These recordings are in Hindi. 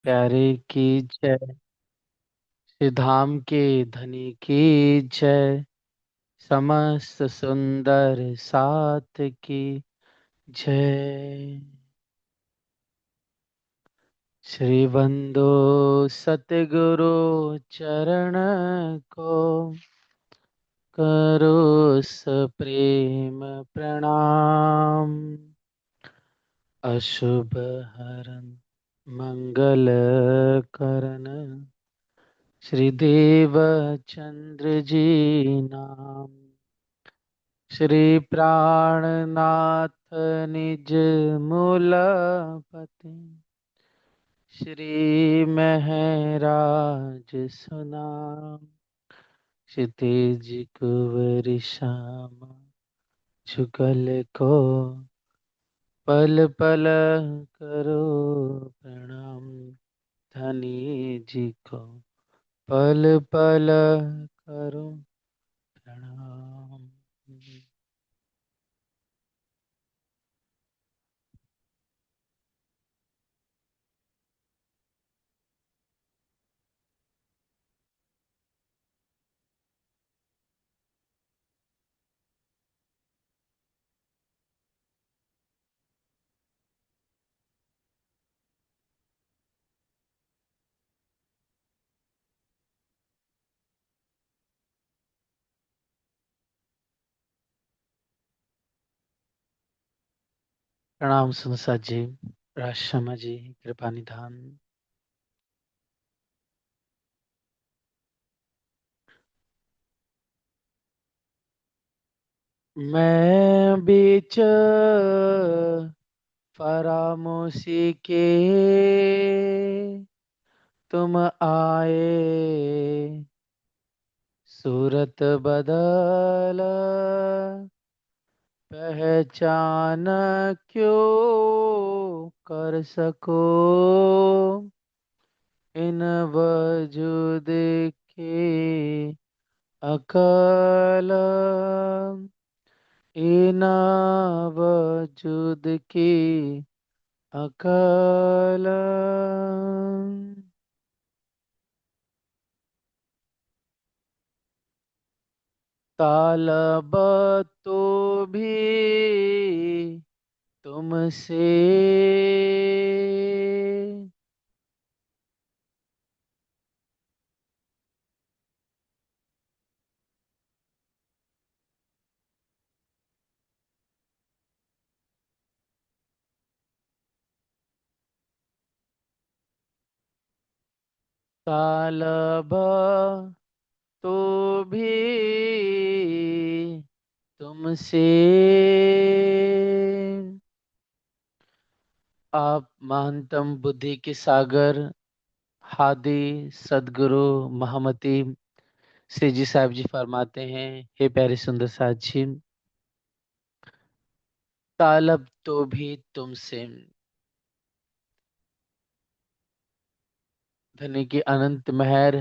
प्यारे की जय। श्री धाम के धनी की जय। समस्त सुंदर साथ की जय। श्री बंदो सतगुरु चरण को करो सप्रेम प्रणाम। अशुभ हरन मंगल करन श्री देव चंद्र जी नाम। श्री प्राणनाथ निज मूलपति श्री महराज सुनाम। क्षितिज कुंवर श्याम जुगल को पल पल करो प्रणाम। धनी जी को पल पल करो प्रणाम। प्रणाम सुनसा जी। राजशमा जी कृपा निधान। मैं बीच फरामोशी के तुम आए। सूरत बदल पहचान क्यों कर सको। इन वजूद के अकल। इन वजूद की अकल। तालब तो भी तुमसे। तालब तो भी तुमसे। आप महानतम बुद्धि के सागर हादी सदगुरु महामती श्री जी साहब जी फरमाते हैं, हे प्यारे सुंदर साथ जी, तालब तो भी तुमसे। धनी की अनंत मेहर,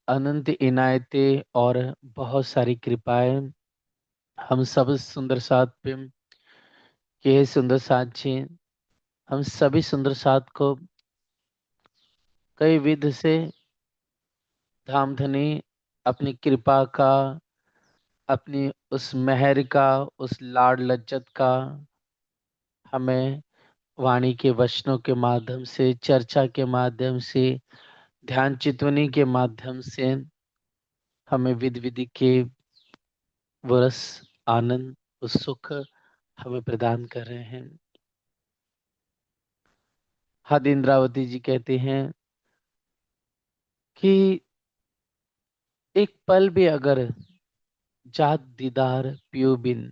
अनंत इनायतें और बहुत सारी कृपाएं हम सब सुंदर साथ पे कि हे सुंदर साथ जी, हम सभी सुंदर साथ को कई विध से धाम धनी अपनी कृपा का, अपनी उस मेहर का, उस लाड लज्जत का हमें वाणी के वचनों के माध्यम से, चर्चा के माध्यम से, ध्यान चितवनी के माध्यम से हमें विधि विधि के वो रस, आनंद, उस सुख हमें प्रदान कर रहे हैं। हद इंद्रावती जी कहते हैं कि एक पल भी अगर जात दीदार पियो बिन,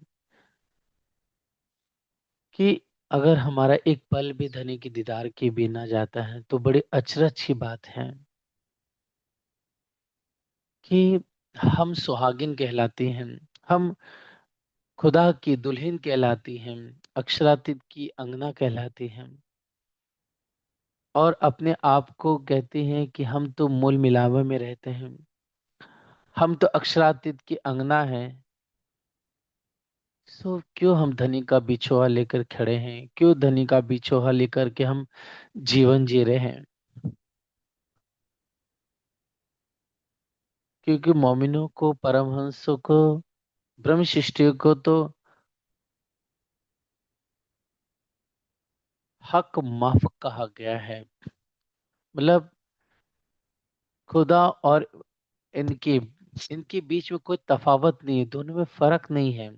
कि अगर हमारा एक पल भी धनी की दीदार के बिना जाता है तो बड़ी अचरज की बात है कि हम सुहागिन कहलाती हैं, हम खुदा की दुल्हन कहलाती हैं, अक्षरातीत की अंगना कहलाती हैं, और अपने आप को कहते हैं कि हम तो मूल मिलावे में रहते हैं, हम तो अक्षरातीत की अंगना है। सो क्यों हम धनी का बिछोहा लेकर खड़े हैं, क्यों धनी का बिछोहा लेकर के हम जीवन जी रहे हैं। क्योंकि मोमिनों को, परमहंसों को, ब्रह्म शिष्टियों को तो हक माफ कहा गया है। मतलब खुदा और इनके इनके बीच में कोई तफावत नहीं है, दोनों में फर्क नहीं है।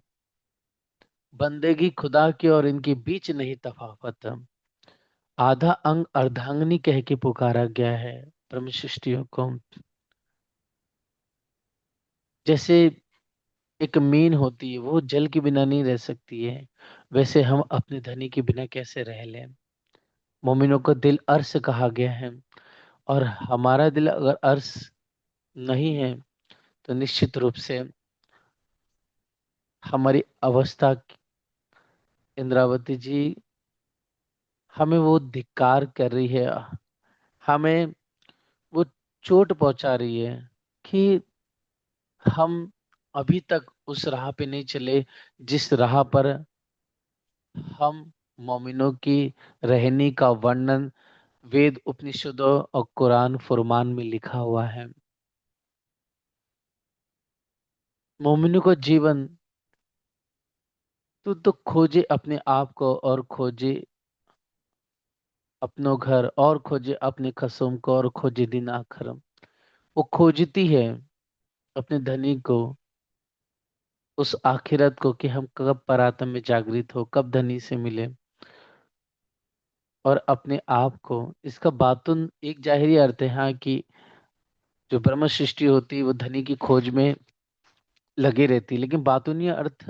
बंदेगी खुदा की और इनके बीच नहीं तफावत। आधा अंग अर्धांगिनी कह के पुकारा गया है ब्रह्म सृष्टियों को। जैसे एक मीन होती है, वो जल के बिना नहीं रह सकती है, वैसे हम अपने धनी के बिना कैसे रह लें। मोमिनों का दिल अर्श कहा गया है, और हमारा दिल अगर अर्श नहीं है तो निश्चित रूप से हमारी अवस्था, इंद्रावती जी, हमें वो धिक्कार कर रही है, हमें वो चोट पहुंचा रही है कि हम अभी तक उस राह पे नहीं चले जिस राह पर हम मोमिनों की रहनी का वर्णन वेद उपनिषदों और कुरान फुरमान में लिखा हुआ है। मोमिनों का जीवन, तू तो खोजे अपने आप को, और खोजे अपनों घर, और खोजे अपने खसम को, और खोजे दिन आखरम। वो खोजती है अपने धनी को, उस आखिरत को, कि हम कब परातम में जागृत हो, कब धनी से मिले, और अपने आप को। इसका बातुन एक जाहिरी अर्थ है, हाँ, कि जो ब्रह्म सृष्टि होती है वो धनी की खोज में लगी रहती है, लेकिन बातूनी अर्थ,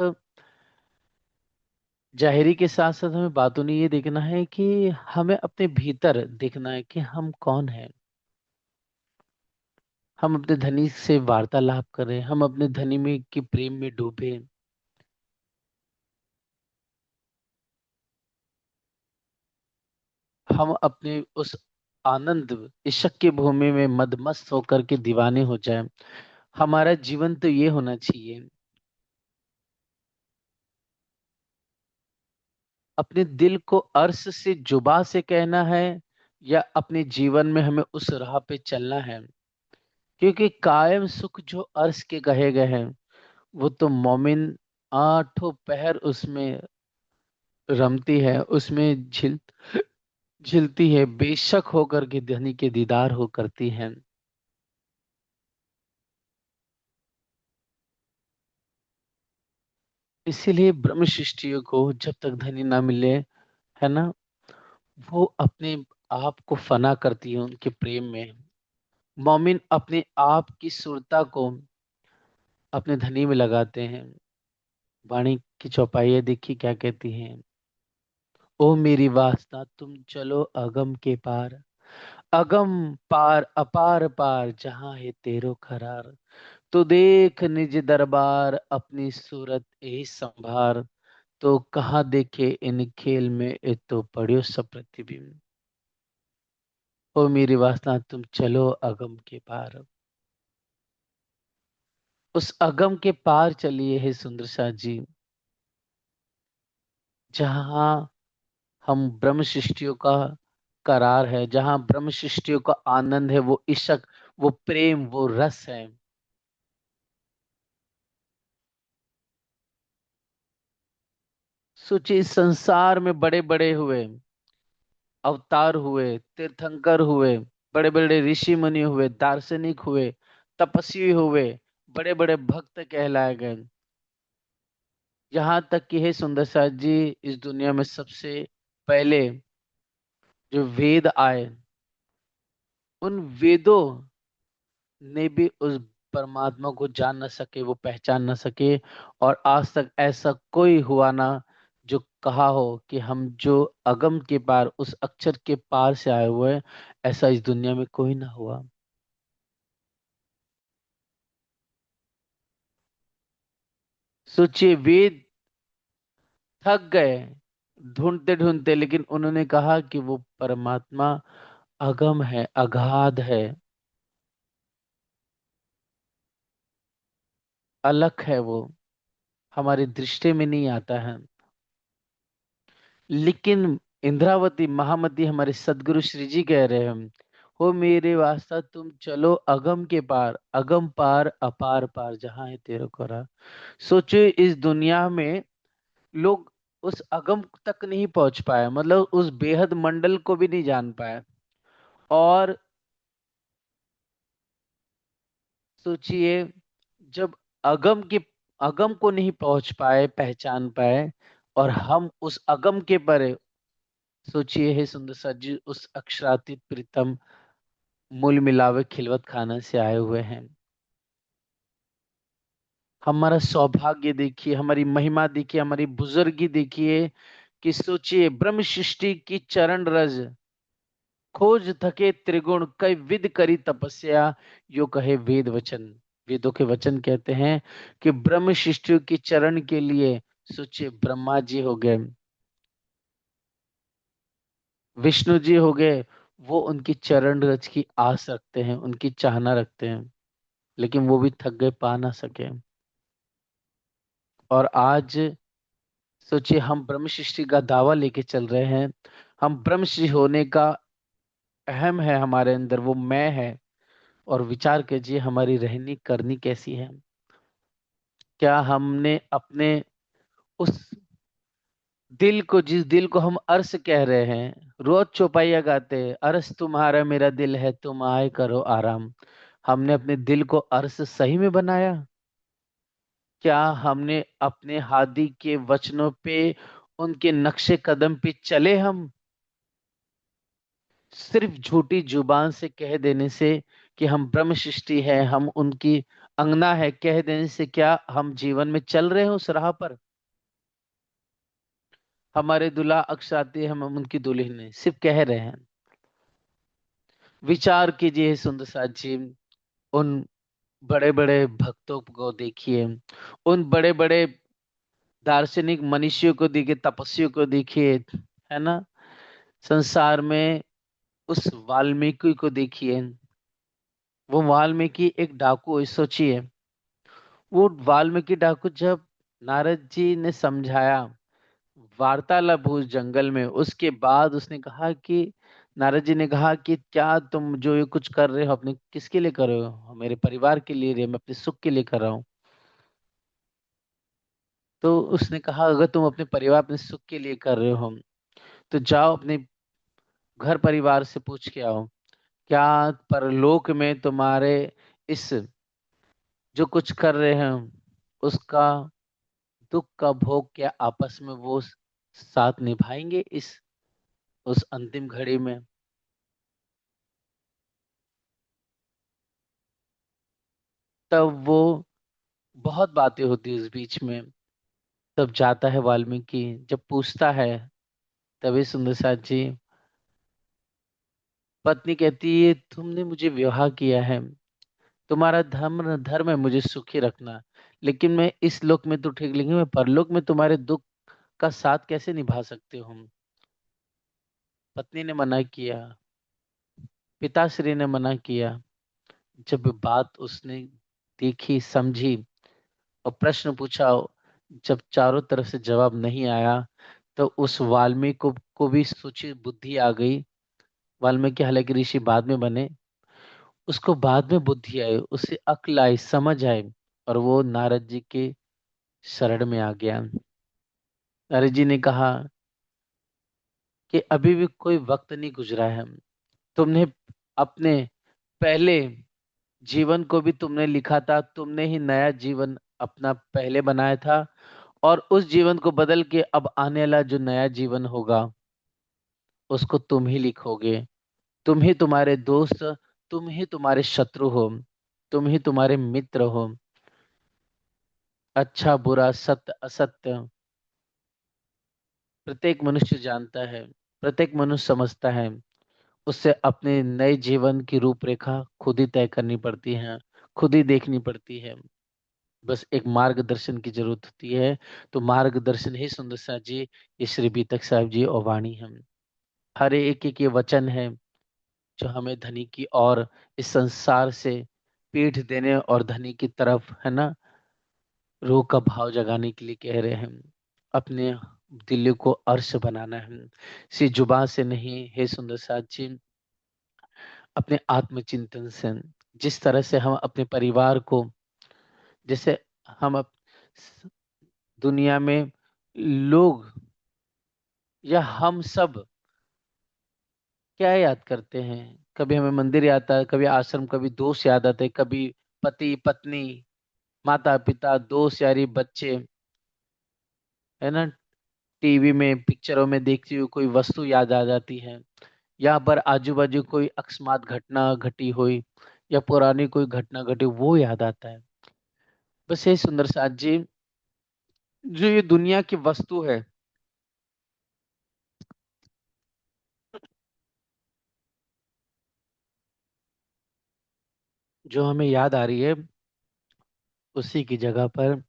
जाहिरी के साथ साथ हमें बातूनी ये देखना है कि हमें अपने भीतर देखना है कि हम कौन हैं। हम अपने धनी से वार्तालाप करें, हम अपने धनी में के प्रेम में डूबे। हम अपने उस आनंद इश्क की भूमि में मदमस्त होकर के दीवाने हो जाएं। हमारा जीवन तो ये होना चाहिए, अपने दिल को अर्श से जुबा से कहना है, या अपने जीवन में हमें उस राह पे चलना है। क्योंकि कायम सुख जो अर्श के कहे गए हैं, वो तो मोमिन आठों पहर उसमें रमती है, उसमें झिलती है, बेशक होकर के धनी के दीदार हो करती है। इसीलिए ब्रह्म सृष्टियों को जब तक धनी ना मिले, है ना, वो अपने आप को फना करती है उनके प्रेम में। मोमिन अपने आप की सुरता को अपने धनी में लगाते हैं। वाणी की चौपाइयाँ देखिए क्या कहती हैं। ओ मेरी वासना तुम चलो अगम के पार, अगम पार अपार पार जहां है तेरो खरार। तो देख निज दरबार अपनी सूरत ए संभार, तो कहाँ देखे इन खेल में ए तो पढ़ियो सब प्रतिबिंब। ओ मेरी वासना तुम चलो अगम के पार, उस अगम के पार चलिए हे सुंदर सा जी, जहां हम ब्रह्म सृष्टियों का करार है, जहां ब्रह्म सृष्टियों का आनंद है, वो इश्क, वो प्रेम, वो रस है। सोचिए, इस संसार में बड़े बड़े हुए अवतार हुए, तीर्थंकर हुए, बड़े बड़े ऋषि मुनि हुए, दार्शनिक हुए, तपस्वी हुए, बड़े बड़े भक्त कहलाए गए। यहाँ तक कि हे सुंदर साथ जी, इस दुनिया में सबसे पहले जो वेद आए, उन वेदों ने भी उस परमात्मा को जान न सके, वो पहचान न सके। और आज तक ऐसा कोई हुआ ना जो कहा हो कि हम जो अगम के पार, उस अक्षर के पार से आए हुए हैं। ऐसा इस दुनिया में कोई ना हुआ। सोचिए, वेद थक गए ढूंढते ढूंढते, लेकिन उन्होंने कहा कि वो परमात्मा अगम है, अगाध है, अलग है, वो हमारी दृष्टि में नहीं आता है। लेकिन इंद्रावती महामती हमारे सदगुरु श्री जी कह रहे हैं, हो मेरे वास्ता तुम चलो अगम के पार, अगम पार अपार पार, जहां है तेरे को राह। सोचो इस दुनिया में लोग उस अगम तक नहीं पहुंच पाए, मतलब उस बेहद मंडल को भी नहीं जान पाए। और सोचिए, जब अगम के अगम को नहीं पहुंच पाए, पहचान पाए, और हम उस अगम के परे, सोचिए हे सुंदर सा जी, उस अक्षरातीत प्रीतम मूल मिलावे खिलवत खाना से आए हुए हैं। हमारा सौभाग्य देखिए, हमारी महिमा देखिए, हमारी बुजुर्गी देखिए, कि सोचिए ब्रह्म सृष्टि की चरण रज, खोज थके त्रिगुण कई विद करी तपस्या, यो कहे वेद वचन। वेदों के वचन कहते हैं कि ब्रह्म सृष्टि की चरण के लिए, सोचिए ब्रह्मा जी हो गए, विष्णु जी हो गए, वो उनकी चरण रज की आस रखते हैं, उनकी चाहना रखते हैं, लेकिन वो भी थक गए, पा ना सके। और आज सोचिए हम ब्रह्म सृष्टि का दावा लेके चल रहे हैं, हम ब्रह्म सृष्टि होने का अहम है हमारे अंदर, वो मैं है। और विचार कीजिए हमारी रहनी करनी कैसी है। क्या हमने अपने उस दिल को, जिस दिल को हम अर्श कह रहे हैं, रोज चौपाइया गाते हैं, अर्श तुम्हारा मेरा दिल है, तुम आए करो आराम, हमने अपने दिल को अर्श सही में बनाया? क्या हमने अपने हादी के वचनों पे, उनके नक्शे कदम पे चले हम? सिर्फ झूठी जुबान से कह देने से कि हम ब्रह्म सृष्टि है, हम उनकी अंगना है, कह देने से क्या हम जीवन में चल रहे हैं उस राह पर? हमारे दूल्हा अक्स आते हैं, हम उनकी दुल्हन हैं, सिर्फ कह रहे हैं। विचार कीजिए सुंदर साथ जी, उन बड़े बड़े भक्तों को देखिए, उन बड़े बड़े दार्शनिक मनीषियों को देखिए, तपस्वियों को देखिए, है ना? संसार में उस वाल्मीकि को देखिए, वो वाल्मीकि एक डाकू है, सोचिए। वो वाल्मीकि डाकू जब नारद जी ने समझाया, वार्तालाप हुई जंगल में, उसके बाद उसने कहा कि, नारद जी ने कहा कि क्या तुम जो ये कुछ कर रहे हो अपने किसके लिए कर रहे हो? मेरे परिवार के लिए, मैं अपने सुख के लिए कर रहा हूँ। तो उसने कहा अगर तुम अपने परिवार, अपने सुख के लिए कर रहे हो, तो जाओ अपने घर परिवार से पूछ के आओ, क्या परलोक में तुम्हारे इस जो कुछ कर रहे हैं उसका दुख का भोग क्या आपस में वो साथ निभाएंगे इस उस अंतिम घड़ी में? तब वो बहुत बातें होती है उस बीच में। तब जाता है वाल्मीकि, जब पूछता है, तभी सुंदर साथ जी, पत्नी कहती है तुमने मुझे विवाह किया है, तुम्हारा धर्म धर्म है मुझे सुखी रखना, लेकिन मैं इस लोक में तो ठीक, लेकिन मैं परलोक में तुम्हारे दुख का साथ कैसे निभा सकते हो हम? पत्नी ने मना किया, पिताश्री ने मना किया। जब बात उसने देखी, समझी और प्रश्न पूछा, जब चारों तरफ से जवाब नहीं आया, तो उस वाल्मीकि को भी सोची बुद्धि आ गई। वाल्मीकि हालांकि ऋषि बाद में बने, उसको बाद में बुद्धि आई, उसे अक्ल आई, समझ आई, और वो नारद जी के शरण में आ गया। नारद जी ने कहा कि अभी भी कोई वक्त नहीं गुजरा है, तुमने अपने पहले जीवन को भी तुमने लिखा था, तुमने ही नया जीवन अपना पहले बनाया था, और उस जीवन को बदल के अब आने वाला जो नया जीवन होगा उसको तुम ही लिखोगे। तुम ही तुम्हारे दोस्त, तुम ही तुम्हारे शत्रु हो, तुम ही तुम्हारे मित्र हो। अच्छा बुरा सत्य असत्य प्रत्येक मनुष्य जानता है, प्रत्येक मनुष्य समझता है। उससे अपने नए जीवन की रूपरेखा खुद ही तय करनी पड़ती है, खुद ही देखनी पड़ती है। बस एक मार्गदर्शन की जरूरत होती है। तो मार्गदर्शन ही सुंदर सा जी, ये श्री बीतक साहब जी और वाणी हम, हर एक एक ये वचन है जो हमें धनी की और इस संसार से पीठ देने और धनी की तरफ, है ना, रूह का भाव जगाने के लिए कह रहे हैं। अपने दिल को अर्श बनाना है, सिर्फ जुबान से नहीं। हे सुंदर साथ जी, अपने आत्मचिंतन से, जिस तरह से हम अपने परिवार को, जैसे हम दुनिया में लोग या हम सब क्या याद करते हैं? कभी हमें मंदिर याद आता है, कभी आश्रम, कभी दोस्त याद आते हैं, कभी पति पत्नी, माता पिता, दोस्त यारी, बच्चे, है ना। टीवी में, पिक्चरों में देखती हुई कोई वस्तु याद आ जाती है। यहाँ पर आजू बाजू कोई अकस्मात घटना घटी हुई या पुरानी कोई घटना घटी, वो याद आता है। बस ये सुंदर साथ जी, जो ये दुनिया की वस्तु है, जो हमें याद आ रही है, उसी की जगह पर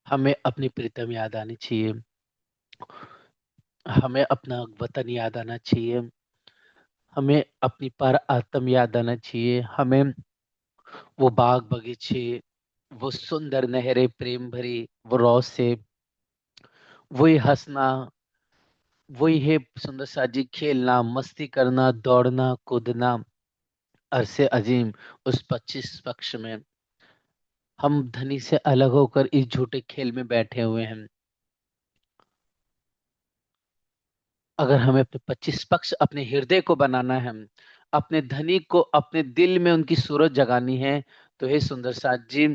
हमें अपनी प्रीतम याद आनी चाहिए। हमें अपना वतन याद आना चाहिए। हमें अपनी पर आत्म याद आना चाहिए। हमें वो बाग बगीचे, वो सुंदर नहरें प्रेम भरी, वो रौद से, वही हंसना, वही है सुंदर साजी, खेलना, मस्ती करना, दौड़ना कूदना, अरसे अजीम उस 25 पक्ष में हम धनी से अलग होकर इस झूठे खेल में बैठे हुए हैं। अगर हमें अपने 25 पक्ष, अपने हृदय को बनाना है, अपने धनी को अपने दिल में उनकी सूरत जगानी है, तो हे सुंदर साथ जी,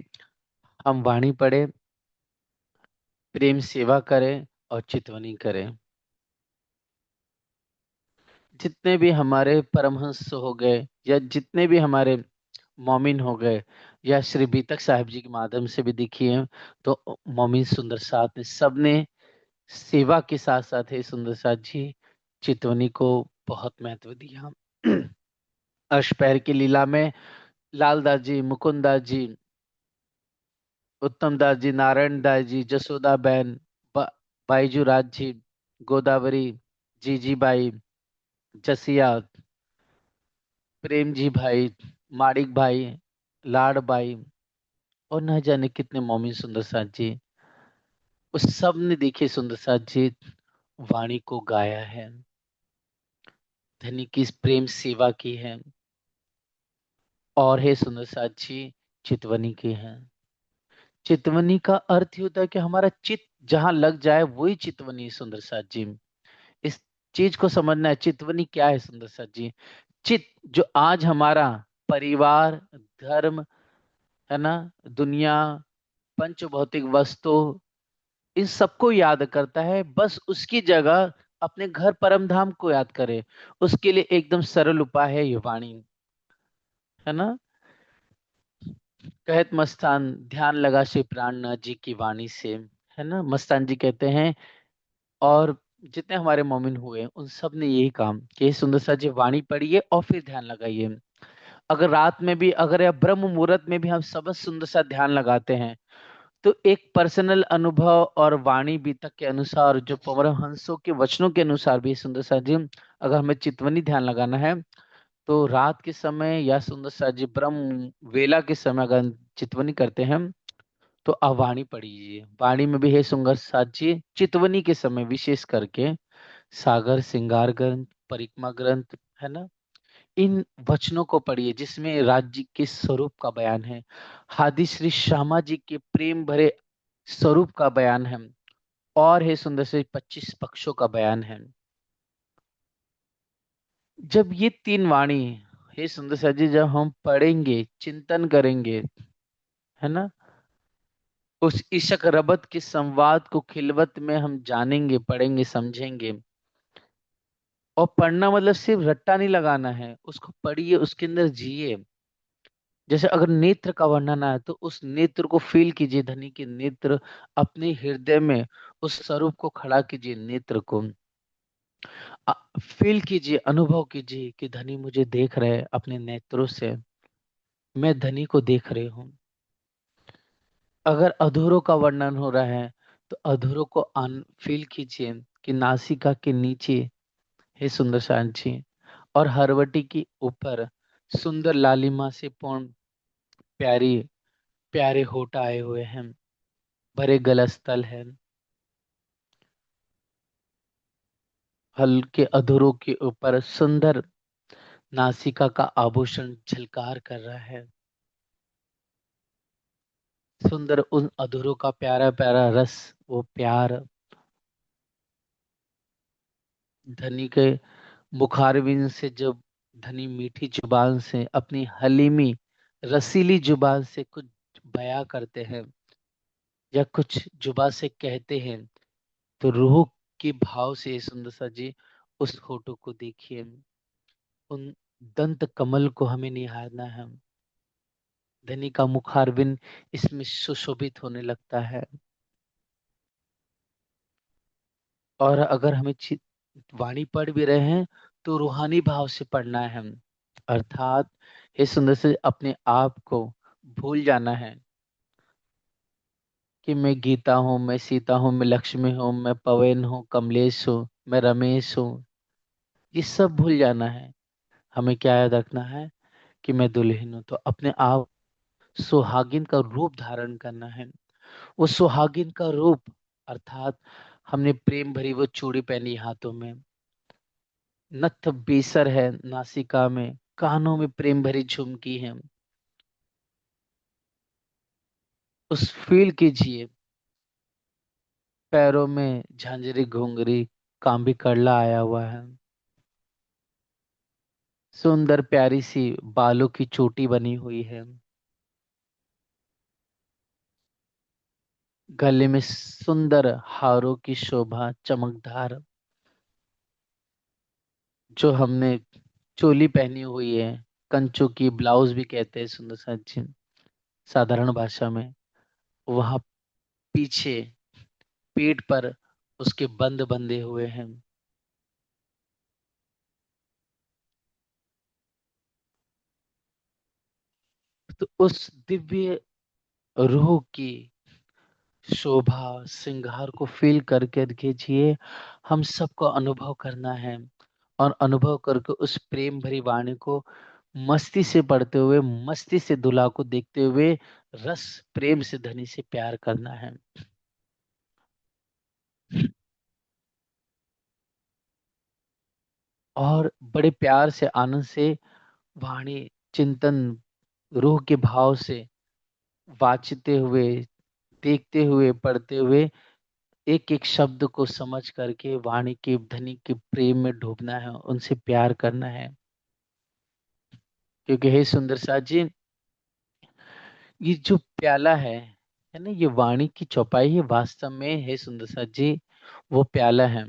हम वाणी पढ़े, प्रेम सेवा करें और चितवनी करें। जितने भी हमारे परमहंस हो गए, या जितने भी हमारे मोमिन हो गए, या श्री बीतक साहिब जी के माध्यम से भी देखिए, तो मोमिन सुंदर साथ ने सबने सेवा के साथ साथ ही सुंदर साथ जी चितवनी को बहुत महत्व दिया। अष्टपहर की लीला में लाल दास जी, मुकुंद दास जी, उत्तम दास जी, नारायण दास जी, जसोदा बहन, बाईजू राज जी, गोदावरी, जीजी बाई, जसिया, प्रेम जी भाई, माणिक भाई, लाड भाई, और न जाने कितने मोमिन सुंदर साथ जी, उस सब ने देखिए सुंदर साथ जी वाणी को गाया है, धनी की इस प्रेम सेवा की है, और है सुंदर साथ जी चितवनी की है। चितवनी का अर्थ ही होता है कि हमारा चित जहां लग जाए वही चितवनी है सुंदर साथ जी। इस चीज को समझना है, चितवनी क्या है सुंदर साथ जी। चित, जो आज हमारा परिवार, धर्म, है ना, दुनिया, पंच भौतिक वस्तु, इन सबको याद करता है, बस उसकी जगह अपने घर परम धाम को याद करे। उसके लिए एकदम सरल उपाय है ये वाणी, है ना। कहत मस्तान, ध्यान लगा से प्राणनाथ जी की वाणी से, है ना। मस्तान जी कहते हैं, और जितने हमारे मोमिन हुए उन सब ने यही काम कि हे सुंदर सा जी वाणी पढ़िए और फिर ध्यान लगाइए। अगर रात में भी, अगर या ब्रह्म मुहूर्त में भी हम सब सुंदर सा ध्यान लगाते हैं, तो एक पर्सनल अनुभव और वाणी बीतक के अनुसार, जो परमहंसों के वचनों के अनुसार भी सुंदर सा जी, अगर हमें चितवनी ध्यान लगाना है, तो रात के समय या सुंदर सा जी ब्रह्म वेला के समय अगर चितवनी करते हैं, तो आप वाणी पढ़िए। वाणी में भी है सुंदर सा जी चितवनी के समय विशेष करके सागर श्रृंगार ग्रंथ, परिक्रमा ग्रंथ, है ना, इन वचनों को पढ़िए जिसमें राज्य के स्वरूप का बयान है, हादी श्री श्यामा जी के प्रेम भरे स्वरूप का बयान है, और है सुंदर से 25 पक्षों का बयान है। जब ये तीन वाणी, हे सुंदर सा जी, जब हम पढ़ेंगे, चिंतन करेंगे, है ना, उस इशक रबत के संवाद को खिलवत में हम जानेंगे, पढ़ेंगे, समझेंगे। और पढ़ना मतलब सिर्फ रट्टा नहीं लगाना है, उसको पढ़िए, उसके अंदर जिए। जैसे अगर नेत्र का वर्णन है, तो उस नेत्र को फील कीजिए, धनी के नेत्र अपने हृदय में उस स्वरूप को खड़ा कीजिए, नेत्र को फील कीजिए, अनुभव कीजिए कि धनी मुझे देख रहे हैं अपने नेत्रों से, मैं धनी को देख रही हूँ। अगर अधूरों का वर्णन हो रहा है, तो अधूरों को फील कीजिए कि नासिका के नीचे हे सुंदर सांची, और हरवटी की ऊपर सुंदर लालिमा से पूर्ण प्यारी प्यारे होठ आए हुए हैं, भरे गलस्थल है, हल्के अधरों के ऊपर सुंदर नासिका का आभूषण झलकार कर रहा है। सुंदर उन अधरों का प्यारा प्यारा रस, वो प्यार धनी के मुखारविंद से जब धनी मीठी जुबान से अपनी हलीमी रसीली जुबान से कुछ बयां करते हैं या कुछ जुबान से कहते हैं, तो रूह के भाव से सुंदर सा जी उस फोटो को देखिए। उन दंत कमल को हमें निहारना है। धनी का मुखारविंद इसमें सुशोभित होने लगता है। और अगर हमें वाणी पढ़ भी रहे हैं तो रूहानी भाव से पढ़ना है हम। अर्थात हे सुंदर से अपने आप को भूल जाना है कि मैं गीता हूँ, मैं सीता हूँ, मैं लक्ष्मी हूँ, मैं पवन हूँ, कमलेश हूँ, मैं रमेश हूँ। ये सब भूल जाना है। हमें क्या याद रखना है कि मैं दुल्हन हूँ, तो अपने आप सुहागिन का रूप धारण करना है। वो सुहागिन का रूप अर्थात हमने प्रेम भरी वो चूड़ी पहनी हाथों में, नथ बेसर है नासिका में, कानों में प्रेम भरी झुमकी है। उस फील कीजिए, पैरों में झांझरी घुंघरी, कांबी कड़ला आया हुआ है। सुंदर प्यारी सी बालों की चोटी बनी हुई है। गले में सुंदर हारों की शोभा चमकदार, जो हमने चोली पहनी हुई है, कंचों की ब्लाउज भी कहते हैं सुंदर सा जी साधारण भाषा में। वहां पीछे पीठ पर उसके बंद बंधे हुए हैं। तो उस दिव्य रूह की शोभा श्रृंगार को फील करके देखिए, हम सबको अनुभव करना है। और अनुभव करके उस प्रेम भरी वाणी को मस्ती से पढ़ते हुए, मस्ती से दुल्हा को देखते हुए, रस प्रेम से धनी से प्यार करना है। और बड़े प्यार से आनंद से वाणी चिंतन रूह के भाव से वाचते हुए, देखते हुए, पढ़ते हुए, एक एक शब्द को समझ करके वाणी के धनी के प्रेम में डूबना है, उनसे प्यार करना है। क्योंकि हे सुंदर साथ जी, ये जो प्याला है ना, ये वाणी की चौपाई है वास्तव में, हे सुंदर साथ जी वो प्याला है।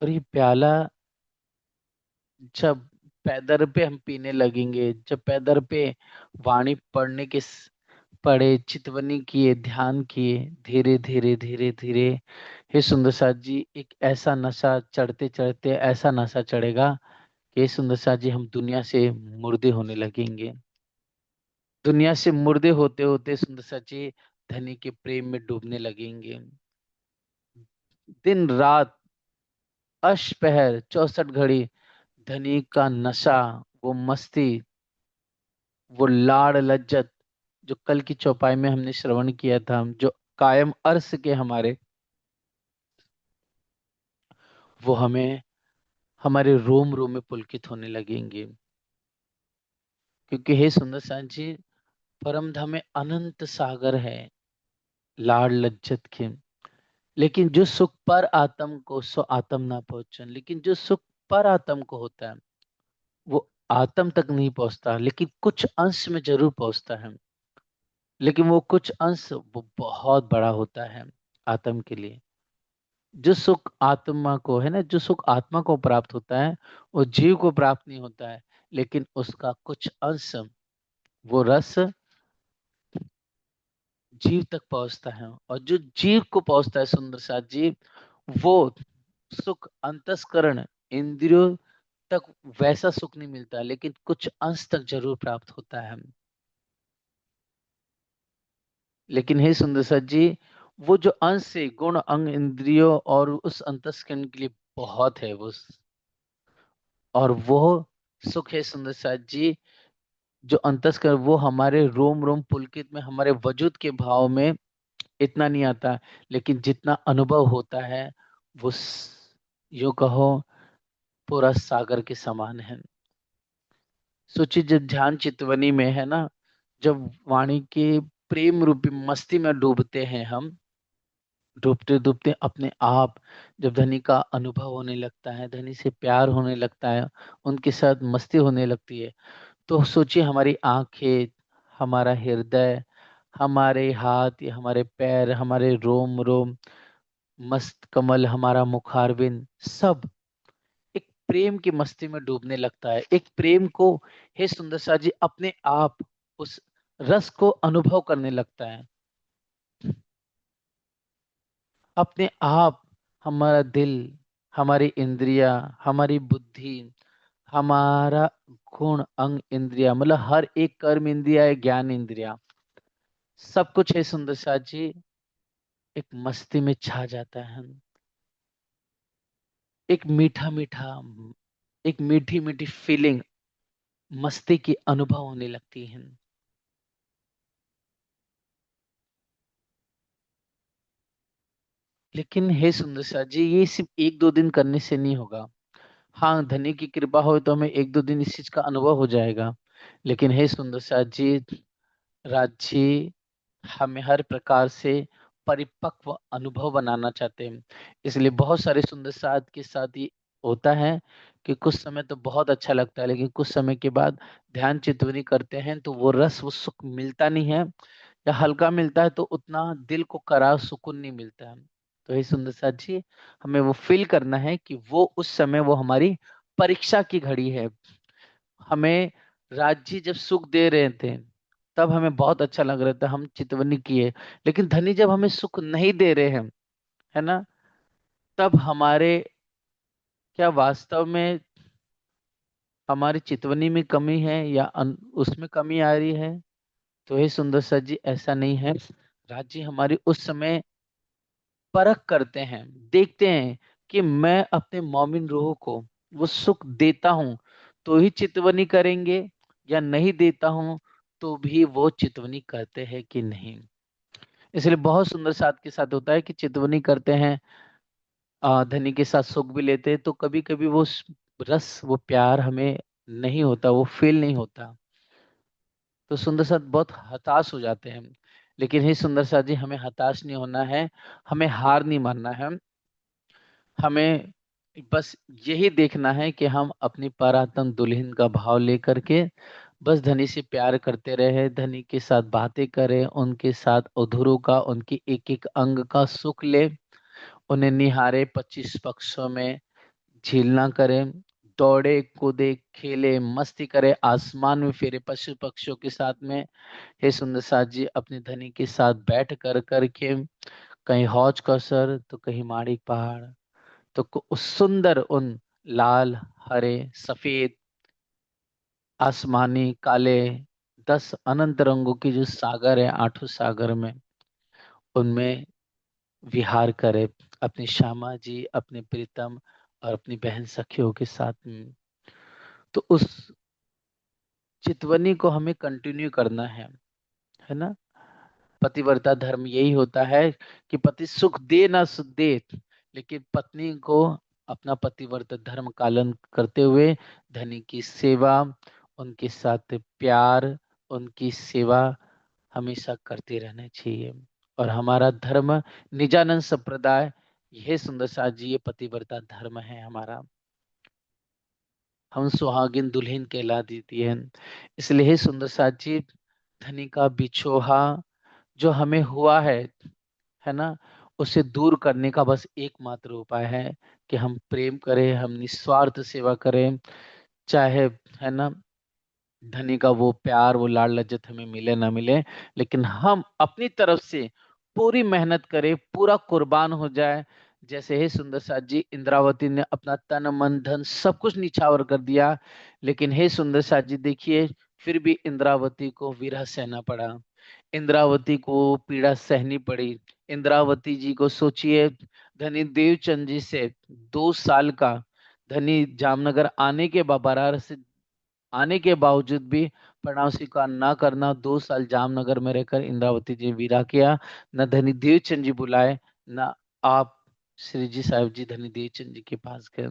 और ये प्याला जब पैदर पे हम पीने लगेंगे, जब पैदर पे वाणी पढ़ने के पढ़े, चितवनी किए, ध्यान किए, धीरे धीरे धीरे धीरे, हे सुंदर साथ जी एक ऐसा नशा चढ़ते चढ़ते ऐसा नशा चढ़ेगा कि हे सुंदर साथ जी हम दुनिया से मुर्दे होने लगेंगे। दुनिया से मुर्दे होते होते सुंदर साथ जी धनी के प्रेम में डूबने लगेंगे। दिन रात अष्टपहर 64 घड़ी धनी का नशा, वो मस्ती, वो लाड़ लज्जत, जो कल की चौपाई में हमने श्रवण किया था, जो कायम अर्श के हमारे, वो हमें हमारे रोम रोम में पुलकित होने लगेंगे। क्योंकि हे सुंदर साथ जी परम धाम में अनंत सागर है लाड़ लज्जत के। लेकिन जो सुख पर आत्म को सो आत्म ना पहुंचन, लेकिन जो सुख पर आत्म को होता है वो आत्म तक नहीं पहुंचता, लेकिन कुछ अंश में जरूर पहुंचता है। लेकिन वो कुछ अंश वो बहुत बड़ा होता है आत्म के लिए। जो सुख आत्मा को है ना, जो सुख आत्मा को प्राप्त होता है वो जीव को प्राप्त नहीं होता है, लेकिन उसका कुछ अंश, वो रस जीव तक पहुंचता है। और जो जीव को पहुंचता है सुंदर साथ जी, वो सुख अंतस्करण इंद्रियों तक वैसा सुख नहीं मिलता, लेकिन कुछ अंश तक जरूर प्राप्त होता है। लेकिन हे सुंदर साथ जी वो जो अंश से गुण अंग इंद्रियों और उस अंतस्करण के लिए बहुत है वो, और वो सुख है सुंदर साथ जी जो अंतस्करण, वो हमारे रोम रोम पुलकित में, हमारे वजूद के भाव में इतना नहीं आता। लेकिन जितना अनुभव होता है वो यो कहो पूरा सागर के समान है। सोचिए जब ध्यान चितवनी में है ना, जब वाणी के प्रेम रूपी मस्ती में डूबते हैं हम, डूबते डूबते अपने आप, जब धनी का अनुभव होने लगता है, धनी से प्यार होने लगता है, उनके साथ मस्ती होने लगती है, तो सोचिए हमारी आंखें, हमारा हृदय, हमारे हाथ या हमारे पैर, हमारे रोम रोम, मस्त कमल, हमारा मुखारविंद, सब एक प्रेम की मस्ती में डूबने लगता है, एक प्रेम को, हे सुंदर सा जी, अपने आप उस रस को अनुभव करने लगता है। अपने आप हमारा दिल, हमारी इंद्रिया, हमारी बुद्धि, हमारा गुण अंग इंद्रिया, मतलब हर एक कर्म इंद्रिया है, ज्ञान इंद्रिया, सब कुछ है सुंदर सा जी, एक मस्ती में छा जाता है। एक मीठा मीठा, एक मीठी मीठी फीलिंग, मस्ती की अनुभव होने लगती है। लेकिन हे सुंदर सा जी, ये सिर्फ एक दो दिन करने से नहीं होगा। हाँ, धनी की कृपा हो तो हमें एक दो दिन इस चीज का अनुभव हो जाएगा। लेकिन हे सुंदर सा जी, राजी हमें हर प्रकार से परिपक्व अनुभव बनाना चाहते हैं। इसलिए बहुत सारे सुंदर साथ के साथ ये होता है कि कुछ समय तो बहुत अच्छा लगता है, लेकिन कुछ समय के बाद ध्यान चितवनी करते हैं तो वो रस, वो सुख मिलता नहीं है, या हल्का मिलता है तो उतना दिल को करार सुकून नहीं मिलता है। तो ये सुंदर साथ जी, हमें वो फील करना है कि वो उस समय वो हमारी परीक्षा की घड़ी है। हमें राज्य जब सुख दे रहे थे तब हमें बहुत अच्छा लग रहा था, हम चितवनी किए। लेकिन धनी जब हमें सुख नहीं दे रहे हैं, है ना, तब हमारे, क्या वास्तव में हमारी चितवनी में कमी है या उसमें कमी आ रही है? तो हे सुंदर सा जी, ऐसा नहीं है। राज्य हमारी उस समय परख करते हैं, देखते हैं कि मैं अपने मोमिन रूह को वो सुख देता हूं तो ही चितवनी करेंगे, या नहीं देता हूं तो भी वो चितवनी करते हैं कि नहीं। इसलिए बहुत सुंदर साथ के साथ होता है कि चितवनी करते हैं, धनी के साथ सुख भी लेते हैं, तो कभी कभी वो रस, वो प्यार हमें नहीं होता, वो फील नहीं होता, तो सुंदर साथ बहुत हताश हो जाते हैं। लेकिन हे सुंदर साथ जी, हमें हताश नहीं होना है, हमें हार नहीं मानना है। हमें बस यही देखना है कि हम अपनी परातन दुल्हन का भाव लेकर के बस धनी से प्यार करते रहे, धनी के साथ बातें करें, उनके साथ अधूरों का, उनके एक एक अंग का सुख ले, उन्हें निहारे 25 पक्षों में, झीलना करें, दौड़े कूदे खेले मस्ती करे, आसमान में फेरे पशु पक्षियों के साथ में। हे सुंदर साथ जी, अपने धनी के साथ बैठ कर करके, कहीं हौज कसर तो कहीं माणिक पहाड़, तो उस सुंदर उन लाल, हरे, सफेद, आसमानी, काले, 10 अनंत रंगों की जो सागर है, आठों सागर में, उनमें विहार करे, अपनी श्यामा जी, अपने प्रीतम और अपनी बहन सखियों के साथ में। तो उस चितवनी को हमें कंटिन्यू करना है ना। पतिव्रता धर्म यही होता है कि पति सुख दे ना सुख दे, लेकिन पत्नी को अपना पतिव्रता धर्म पालन करते हुए धनी की सेवा, उनके साथ प्यार, उनकी सेवा हमेशा करते रहना चाहिए। और हमारा धर्म निजानंद संप्रदाय, यह सुंदर साथ जी, ये पतिव्रता धर्म है हमारा। हम सुहागिन दुल्हन कहला देती है। इसलिए हे सुंदर साथ जी, धनी का बिछोहा जो हमें हुआ है ना, उसे दूर करने का बस एकमात्र उपाय है कि हम प्रेम करें, हम निस्वार्थ सेवा करें, चाहे, है ना, धनी का वो प्यार, वो लाड़ लज्जत हमें मिले ना मिले, लेकिन हम अपनी तरफ से पूरी मेहनत करें, पूरा कुर्बान हो जाए। जैसे हे सुंदर साथ जी, इंद्रावती ने अपना तन मन धन सब कुछ निछावर कर दिया, लेकिन हे सुंदर साथ जी देखिए, फिर भी इंद्रावती को विरह सहना पड़ा, इंद्रावती को पीड़ा सहनी पड़ी। इंद्रावती जी को सोचिए, धनी देवचंद जी से 2 साल का, धनी जामनगर आने के बरार से आने के बावजूद भी प्रणाम स्वीकार ना करना, 2 साल जामनगर में रहकर इंद्रावती जी विदा किया, न धनी देवचंद जी बुलाए, न आप श्री जी साहिब जी धनी देवचंद जी के पास गए।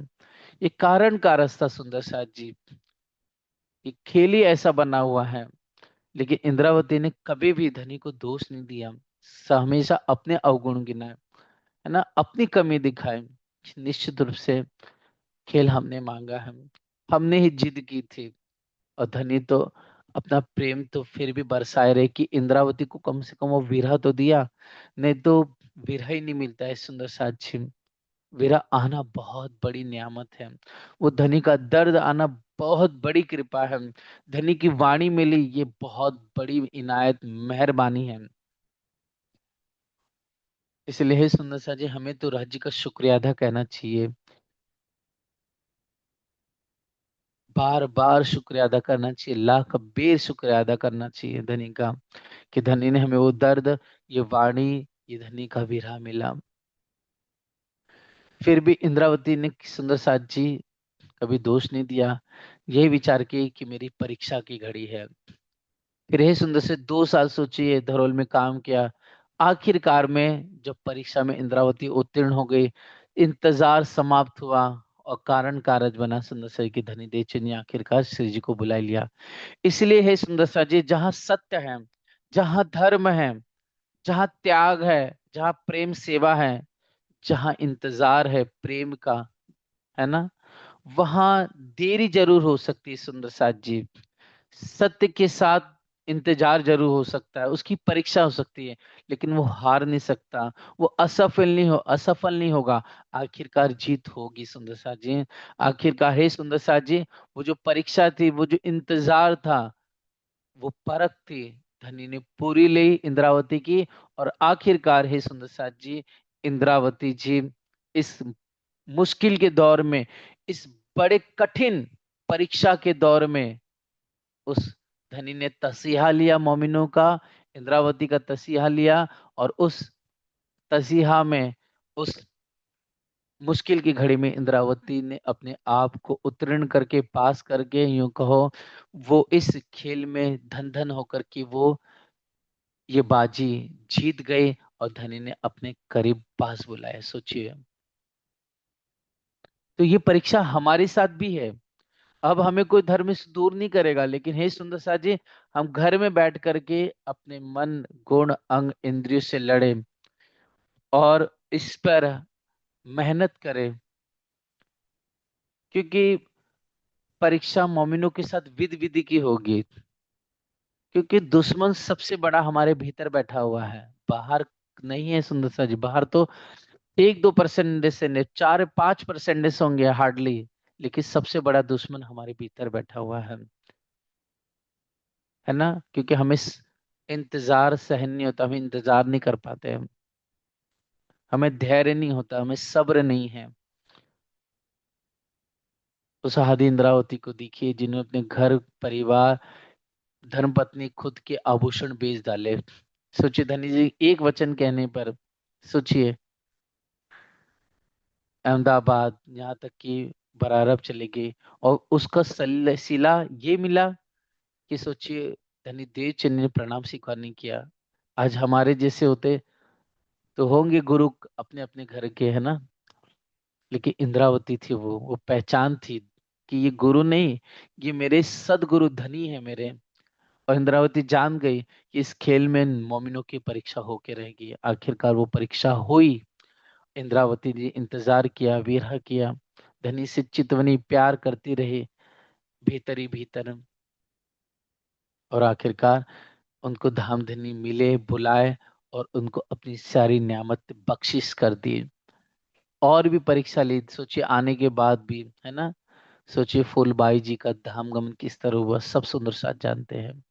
ये कारण का रास्ता सुंदर साथ जी, ये खेल ही ऐसा बना हुआ है। लेकिन इंद्रावती ने कभी भी धनी को दोष नहीं दिया, हमेशा अपने अवगुण गिनाए, है ना, अपनी कमी दिखाए। निश्चित रूप से खेल हमने मांगा है, हमने ही जिद की थी। और धनी तो अपना प्रेम तो फिर भी बरसाए रहे कि इंद्रावती को कम से कम वो विरह तो दिया, नहीं तो विरह ही नहीं मिलता है सुंदर साक्षी। विरह आना बहुत बड़ी नियामत है, वो धनी का दर्द आना बहुत बड़ी कृपा है, धनी की वाणी मिली ये बहुत बड़ी इनायत मेहरबानी है। इसलिए हे सुंदर सा जी, हमें तो राज्य का शुक्रिया अदा कहना चाहिए, बार बार शुक्रिया अदा करना चाहिए, लाख बेर शुक्रिया अदा करना चाहिए धनी का, कि धनी ने हमें वो दर्द, ये वाणी, ये धनी का विरह मिला। फिर भी इंद्रावती ने सुंदर साथ जी कभी दोष नहीं दिया, यही विचार की कि मेरी परीक्षा की घड़ी है। फिर हे सुंदर से 2 साल सोचिए, धरोल में काम किया। आखिरकार में जब परीक्षा में इंद्रावती उत्तीर्ण हो गई, इंतजार समाप्त हुआ और कारण कारज बना सुंदर सा की धनी देवचंद ने आखिरकार श्री जी को बुला लिया। इसलिए हे सुंदर सा जी, जहाँ सत्य है, जहाँ धर्म है, जहाँ त्याग है, जहाँ प्रेम सेवा है, जहाँ इंतजार है प्रेम का, है ना, वहां देरी जरूर हो सकती है सुंदर साथ जी। सत्य के साथ इंतजार जरूर हो सकता है, उसकी परीक्षा हो सकती है, लेकिन वो हार नहीं सकता, वो असफल नहीं होगा। आखिरकार जीत होगी सुंदर साथ जी। आखिरकार हे सुंदर साथ जी, वो जो परीक्षा थी, वो जो इंतजार था, वो परख थी, धनी ने पूरी ली इंद्रावती की। और आखिरकार हे सुंदर साथ जी, इंद्रावती जी इस मुश्किल के दौर में, इस बड़े कठिन परीक्षा के दौर में, उस धनी ने तसीहा लिया मोमिनों का, इंद्रावती का तसीहा लिया। और उस तसीहा में, उस मुश्किल की घड़ी में इंद्रावती ने अपने आप को उत्तीर्ण करके, पास करके, यूं कहो वो इस खेल में धन धन होकर कि वो ये बाजी जीत गई और धनी ने अपने करीब पास बुलाया। सोचिए, तो ये परीक्षा हमारे साथ भी है। अब हमें कोई धर्म से दूर नहीं करेगा, लेकिन हे सुंदर सा जी, हम घर में बैठ करके अपने मन, गुण, अंग, इंद्रियों से लड़े और इस पर मेहनत करें, क्योंकि परीक्षा मोमिनों के साथ विद विधि की होगी। क्योंकि दुश्मन सबसे बड़ा हमारे भीतर बैठा हुआ है, बाहर नहीं है सुंदर सा जी। बाहर तो 1-2% से 4-5% होंगे हार्डली, लेकिन सबसे बड़ा दुश्मन हमारे भीतर बैठा हुआ है ना। क्योंकि हमें इंतजार सहन नहीं होता, हम इंतजार नहीं कर पाते हैं, हमें धैर्य नहीं होता, हमें सब्र नहीं है। उस आदि इंद्रावती को देखिए, जिन्होंने अपने घर परिवार, धर्मपत्नी, खुद के आभूषण बेच डाले। सोचिए धनी जी एक वचन कहने पर, सोचिए, अहमदाबाद यहाँ तक कि बरारब चले गए, और उसका सिला ये मिला कि सोचिए, धनी देवचंद ने प्रणाम स्वीकार नहीं किया। आज हमारे जैसे होते तो होंगे गुरु अपने अपने घर के, है ना, लेकिन इंद्रावती थी, वो पहचान थी कि ये गुरु नहीं, ये मेरे सदगुरु धनी है मेरे। और इंद्रावती जान गई कि इस खेल में मोमिनों की परीक्षा होके रहेगी। आखिरकार वो परीक्षा हुई। इंद्रावती जी इंतजार किया, विरह किया, धनी से चितवनी प्यार करती रही भीतर ही भीतर। और आखिरकार उनको धाम धनी मिले, बुलाए, और उनको अपनी सारी नियामत बख्शिश कर दी। और भी परीक्षा ली, सोचिए आने के बाद भी, है ना। सोचिए फूलबाई जी का धाम गमन किस तरह हुआ, सब सुंदर साथ जानते हैं।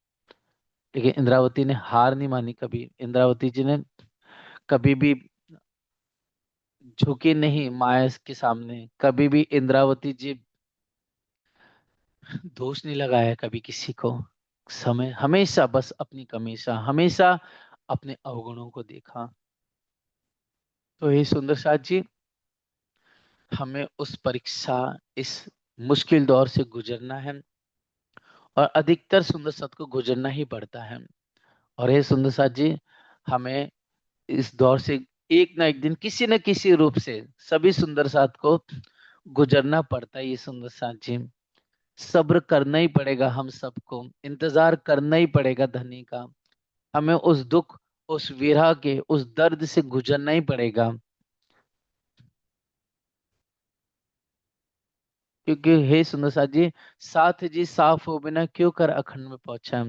लेकिन इंद्रावती ने हार नहीं मानी कभी, इंद्रावती जी ने कभी भी झुकी नहीं माया के सामने, कभी भी इंद्रावती जी दोष नहीं लगाया कभी किसी को। समय हमेशा बस अपनी कमीशा, हमेशा अपने अवगुणों को देखा। तो ये सुंदर साथ जी, हमें उस परीक्षा, इस मुश्किल दौर से गुजरना है, और अधिकतर सुंदर साथ को गुजरना ही पड़ता है। और ये सुंदर साथ जी, हमें इस दौर से एक ना एक दिन किसी न किसी रूप से सभी सुंदर साथ को गुजरना पड़ता है। ये सुंदर साथ जी, सब्र करना ही पड़ेगा, हम सबको इंतजार करना ही पड़ेगा धनी का। हमें उस दुख, उस विरह के, उस दर्द से गुजरना ही पड़ेगा। क्योंकि हे सुंदर साथ जी, साथ जी साफ हो बिना क्यों कर अखंड में पहुंचा।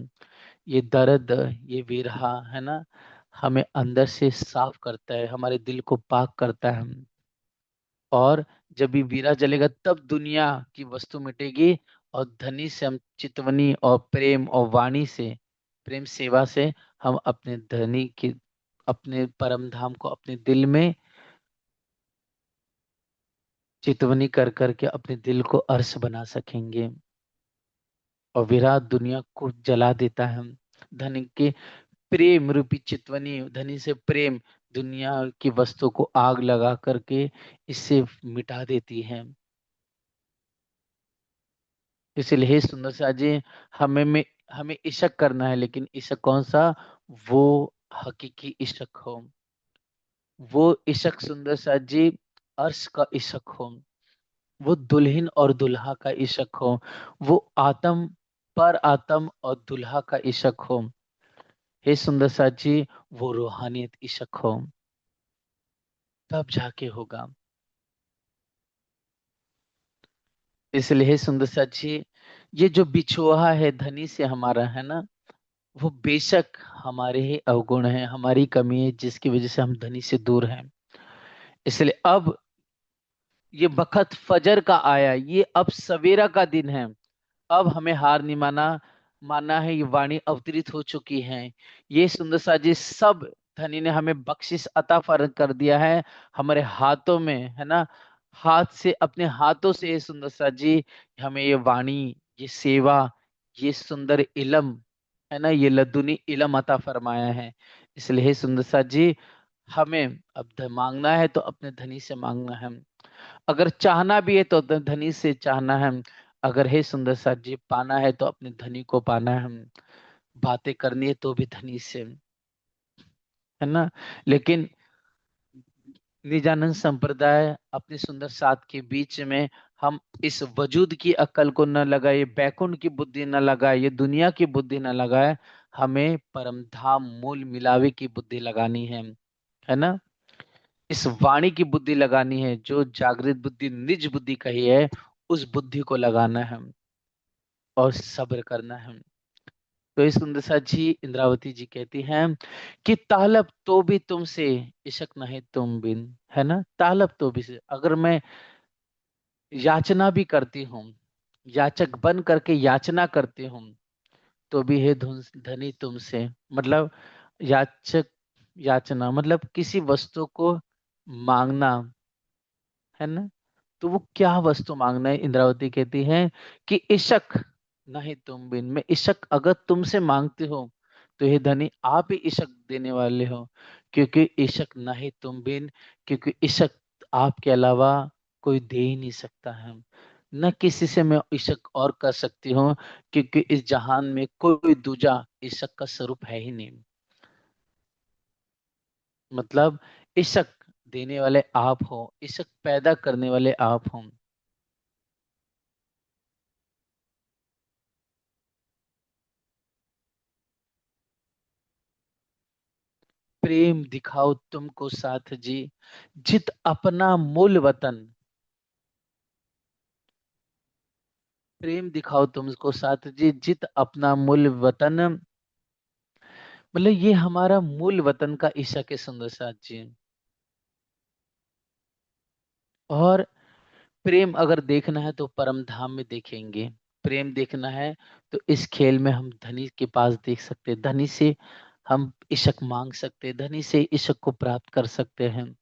ये दर्द, ये विरह है ना, हमें अंदर से साफ करता है, हमारे दिल को पाक करता है। और जब भी वीरा जलेगा तब दुनिया की वस्तु मिटेगी, और धनी से हम चितवनी और प्रेम और वाणी से, प्रेम सेवा से हम अपने धनी की, अपने परम धाम को अपने दिल में चितवनी कर करके अपने दिल को अर्श बना सकेंगे। और विराट दुनिया को जला देता है। धनी के प्रेम रूपी चितवनी, धनी से प्रेम दुनिया की वस्तु को आग लगा करके इससे मिटा देती है। इसलिए हे सुंदर सा जी, हमें इशक करना है, लेकिन इशक कौन सा? वो हकीकी इशक हो, वो इशक सुंदर सा जी अर्श का इशक हो, वो दुल्हन और दुल्हा का इशक हो, वो आत्म पर आत्म और दुल्हा का इशक हो। हे सुंदर सा जी, वो रूहानियत इशक हो, तब जाके होगा। इसलिए हे सुंदर सा जी, ये जो बिछुआ है धनी से हमारा है ना, वो बेशक हमारे ही अवगुण है, हमारी कमी है, जिसकी वजह से हम धनी से दूर हैं। इसलिए अब ये बखत फजर का आया, ये अब सवेरा का दिन है। अब हमें हार नहीं माना, माना है, ये वाणी अवतरित हो चुकी है। ये सुंदर सा जी सब धनी ने हमें बख्शिश अता फर्ज कर दिया है, हमारे हाथों में है ना। हाथ से, अपने हाथों से ये सुंदर सा जी हमें ये वाणी, ये सेवा, ये सुंदर इलम है ना, ये लदुनी इलम अता फरमाया है। इसलिए हे सुंदर सा जी, हमें अब मांगना है तो अपने धनी से मांगना है। अगर चाहना भी है तो अपने धनी से चाहना है। अगर हे सुंदर साथ जी पाना है तो अपने धनी को पाना है। बातें करनी है तो भी धनी से, है ना। लेकिन निजानंद संप्रदाय अपने सुंदर साथ के बीच में, हम इस वजूद की अक्ल को न लगाए, बैकुंठ की बुद्धि न लगाए, ये दुनिया की बुद्धि न लगाए, हमें परम धाम मूल मिलावे की बुद्धि लगानी है ना। इस वाणी की बुद्धि लगानी है, जो जागृत बुद्धि निज बुद्धि कही है, उस बुद्धि को लगाना है और सब्र करना है। तो इस सुंदर सा जी इंद्रावती जी कहती हैं कि तालब तो भी तुमसे, इशक नहीं तुम बिन, है ना। तालब तो भी से, अगर मैं याचना भी करती हूँ, याचक बन करके याचना करती हूँ, तो भी हे धनी तुमसे, मतलब याचक, याचना मतलब किसी वस्तु को मांगना, है ना। तो वो क्या वस्तु मांगना है? इंद्रावती कहती है कि इशक नहीं तुम बिन, मैं इशक अगर तुमसे मांगती हो तो हे धनी आप ही इशक देने वाले हो, क्योंकि इशक नहीं तुम बिन, क्योंकि इशक आपके अलावा कोई दे ही नहीं सकता है। न किसी से मैं इशक और कर सकती हूँ, क्योंकि इस जहान में कोई दूजा इशक का स्वरूप है ही नहीं। मतलब इशक देने वाले आप हो, इशक पैदा करने वाले आप हो। प्रेम दिखाओ तुमको साथ जी, जित अपना मूल वतन। प्रेम दिखाओ तुमको साथ जी, जित अपना मूल वतन, मतलब ये हमारा मूल वतन का ईशा के सुंदर साथ जी। और प्रेम अगर देखना है तो परम धाम में देखेंगे, प्रेम देखना है तो इस खेल में हम धनी के पास देख सकते हैं, धनी से हम इशक मांग सकते हैं, धनी से इशक को प्राप्त कर सकते हैं।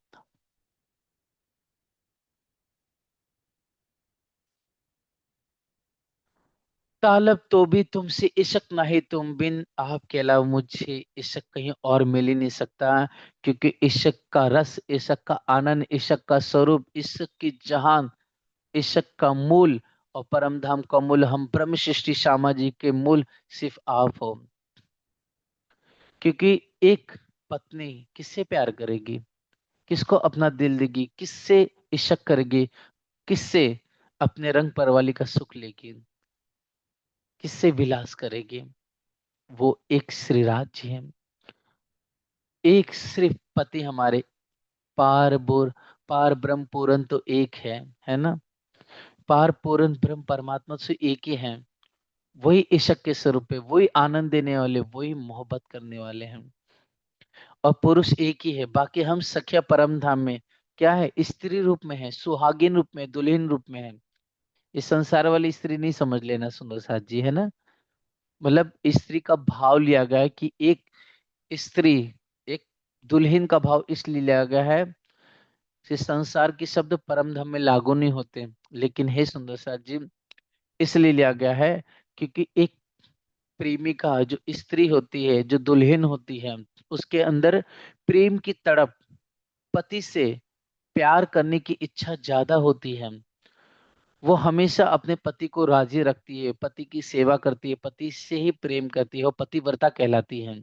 तालब तो भी तुमसे, इश्क नहीं तुम बिन, आपके अलावा मुझे इश्क कहीं और मिल ही नहीं सकता। क्योंकि इश्क का रस, इश्क का आनंद, इश्क का स्वरूप, इश्क की जहान, इश्क का मूल और परम धाम का मूल, हम ब्रह्म सृष्टि श्यामा जी के मूल सिर्फ आप हो। क्योंकि एक पत्नी किससे प्यार करेगी? किसको अपना दिल देगी, किससे इशक करेगी, किससे अपने रंग परवाली का सुख लेगी, किससे विलास करेगी। वो एक श्री राज जी हैं। एक सिर्फ पति हमारे पार ब्रह्म पूरन तो एक है ना। पार पूरन ब्रह्म परमात्मा से एक ही है। वही इशक के स्वरूप है, वही आनंद देने वाले, वही मोहब्बत करने वाले हैं। और पुरुष एक ही है, बाकी हम सख्या परम धाम में क्या है, स्त्री रूप में है, सुहागिन रूप में, दुल्हन रूप में है। इस संसार वाली स्त्री नहीं समझ लेना सुंदर साथ जी, है ना। मतलब स्त्री का भाव लिया गया है कि एक स्त्री, एक दुल्हन का भाव इसलिए लिया गया है कि संसार के शब्द परम धाम में लागू नहीं होते, लेकिन हे सुंदर साथ जी इसलिए लिया गया है क्योंकि एक प्रेमिका जो स्त्री होती है, जो दुल्हन होती है, उसके अंदर प्रेम की तड़प, पति से प्यार करने की इच्छा ज्यादा होती है। वो हमेशा अपने पति को राजी रखती है, पति की सेवा करती है, पति से ही प्रेम करती है, वो पतिव्रता कहलाती है।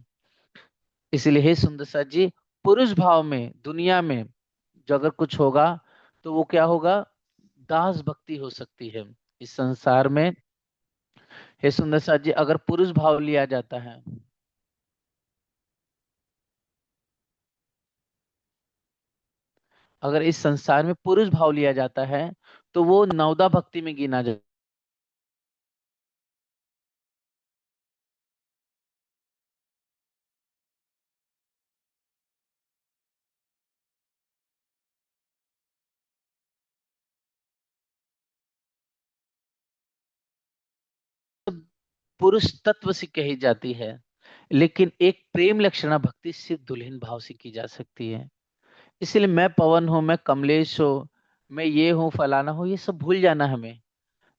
इसलिए हे सुंदर सा जी, पुरुष भाव में दुनिया में जो अगर कुछ होगा तो वो क्या होगा, दास भक्ति हो सकती है इस संसार में। हे सुंदर सा जी, अगर पुरुष भाव लिया जाता है, अगर इस संसार में पुरुष भाव लिया जाता है तो वो नवदा भक्ति में गिना जाता है। पुरुष तत्व से कही जाती है, लेकिन एक प्रेम लक्षणा भक्ति सिर्फ दुल्हन भाव से की जा सकती है। इसलिए मैं पवन हूं, मैं कमलेश हूँ, मैं ये हूँ फलाना हूँ, ये सब भूल जाना हमें।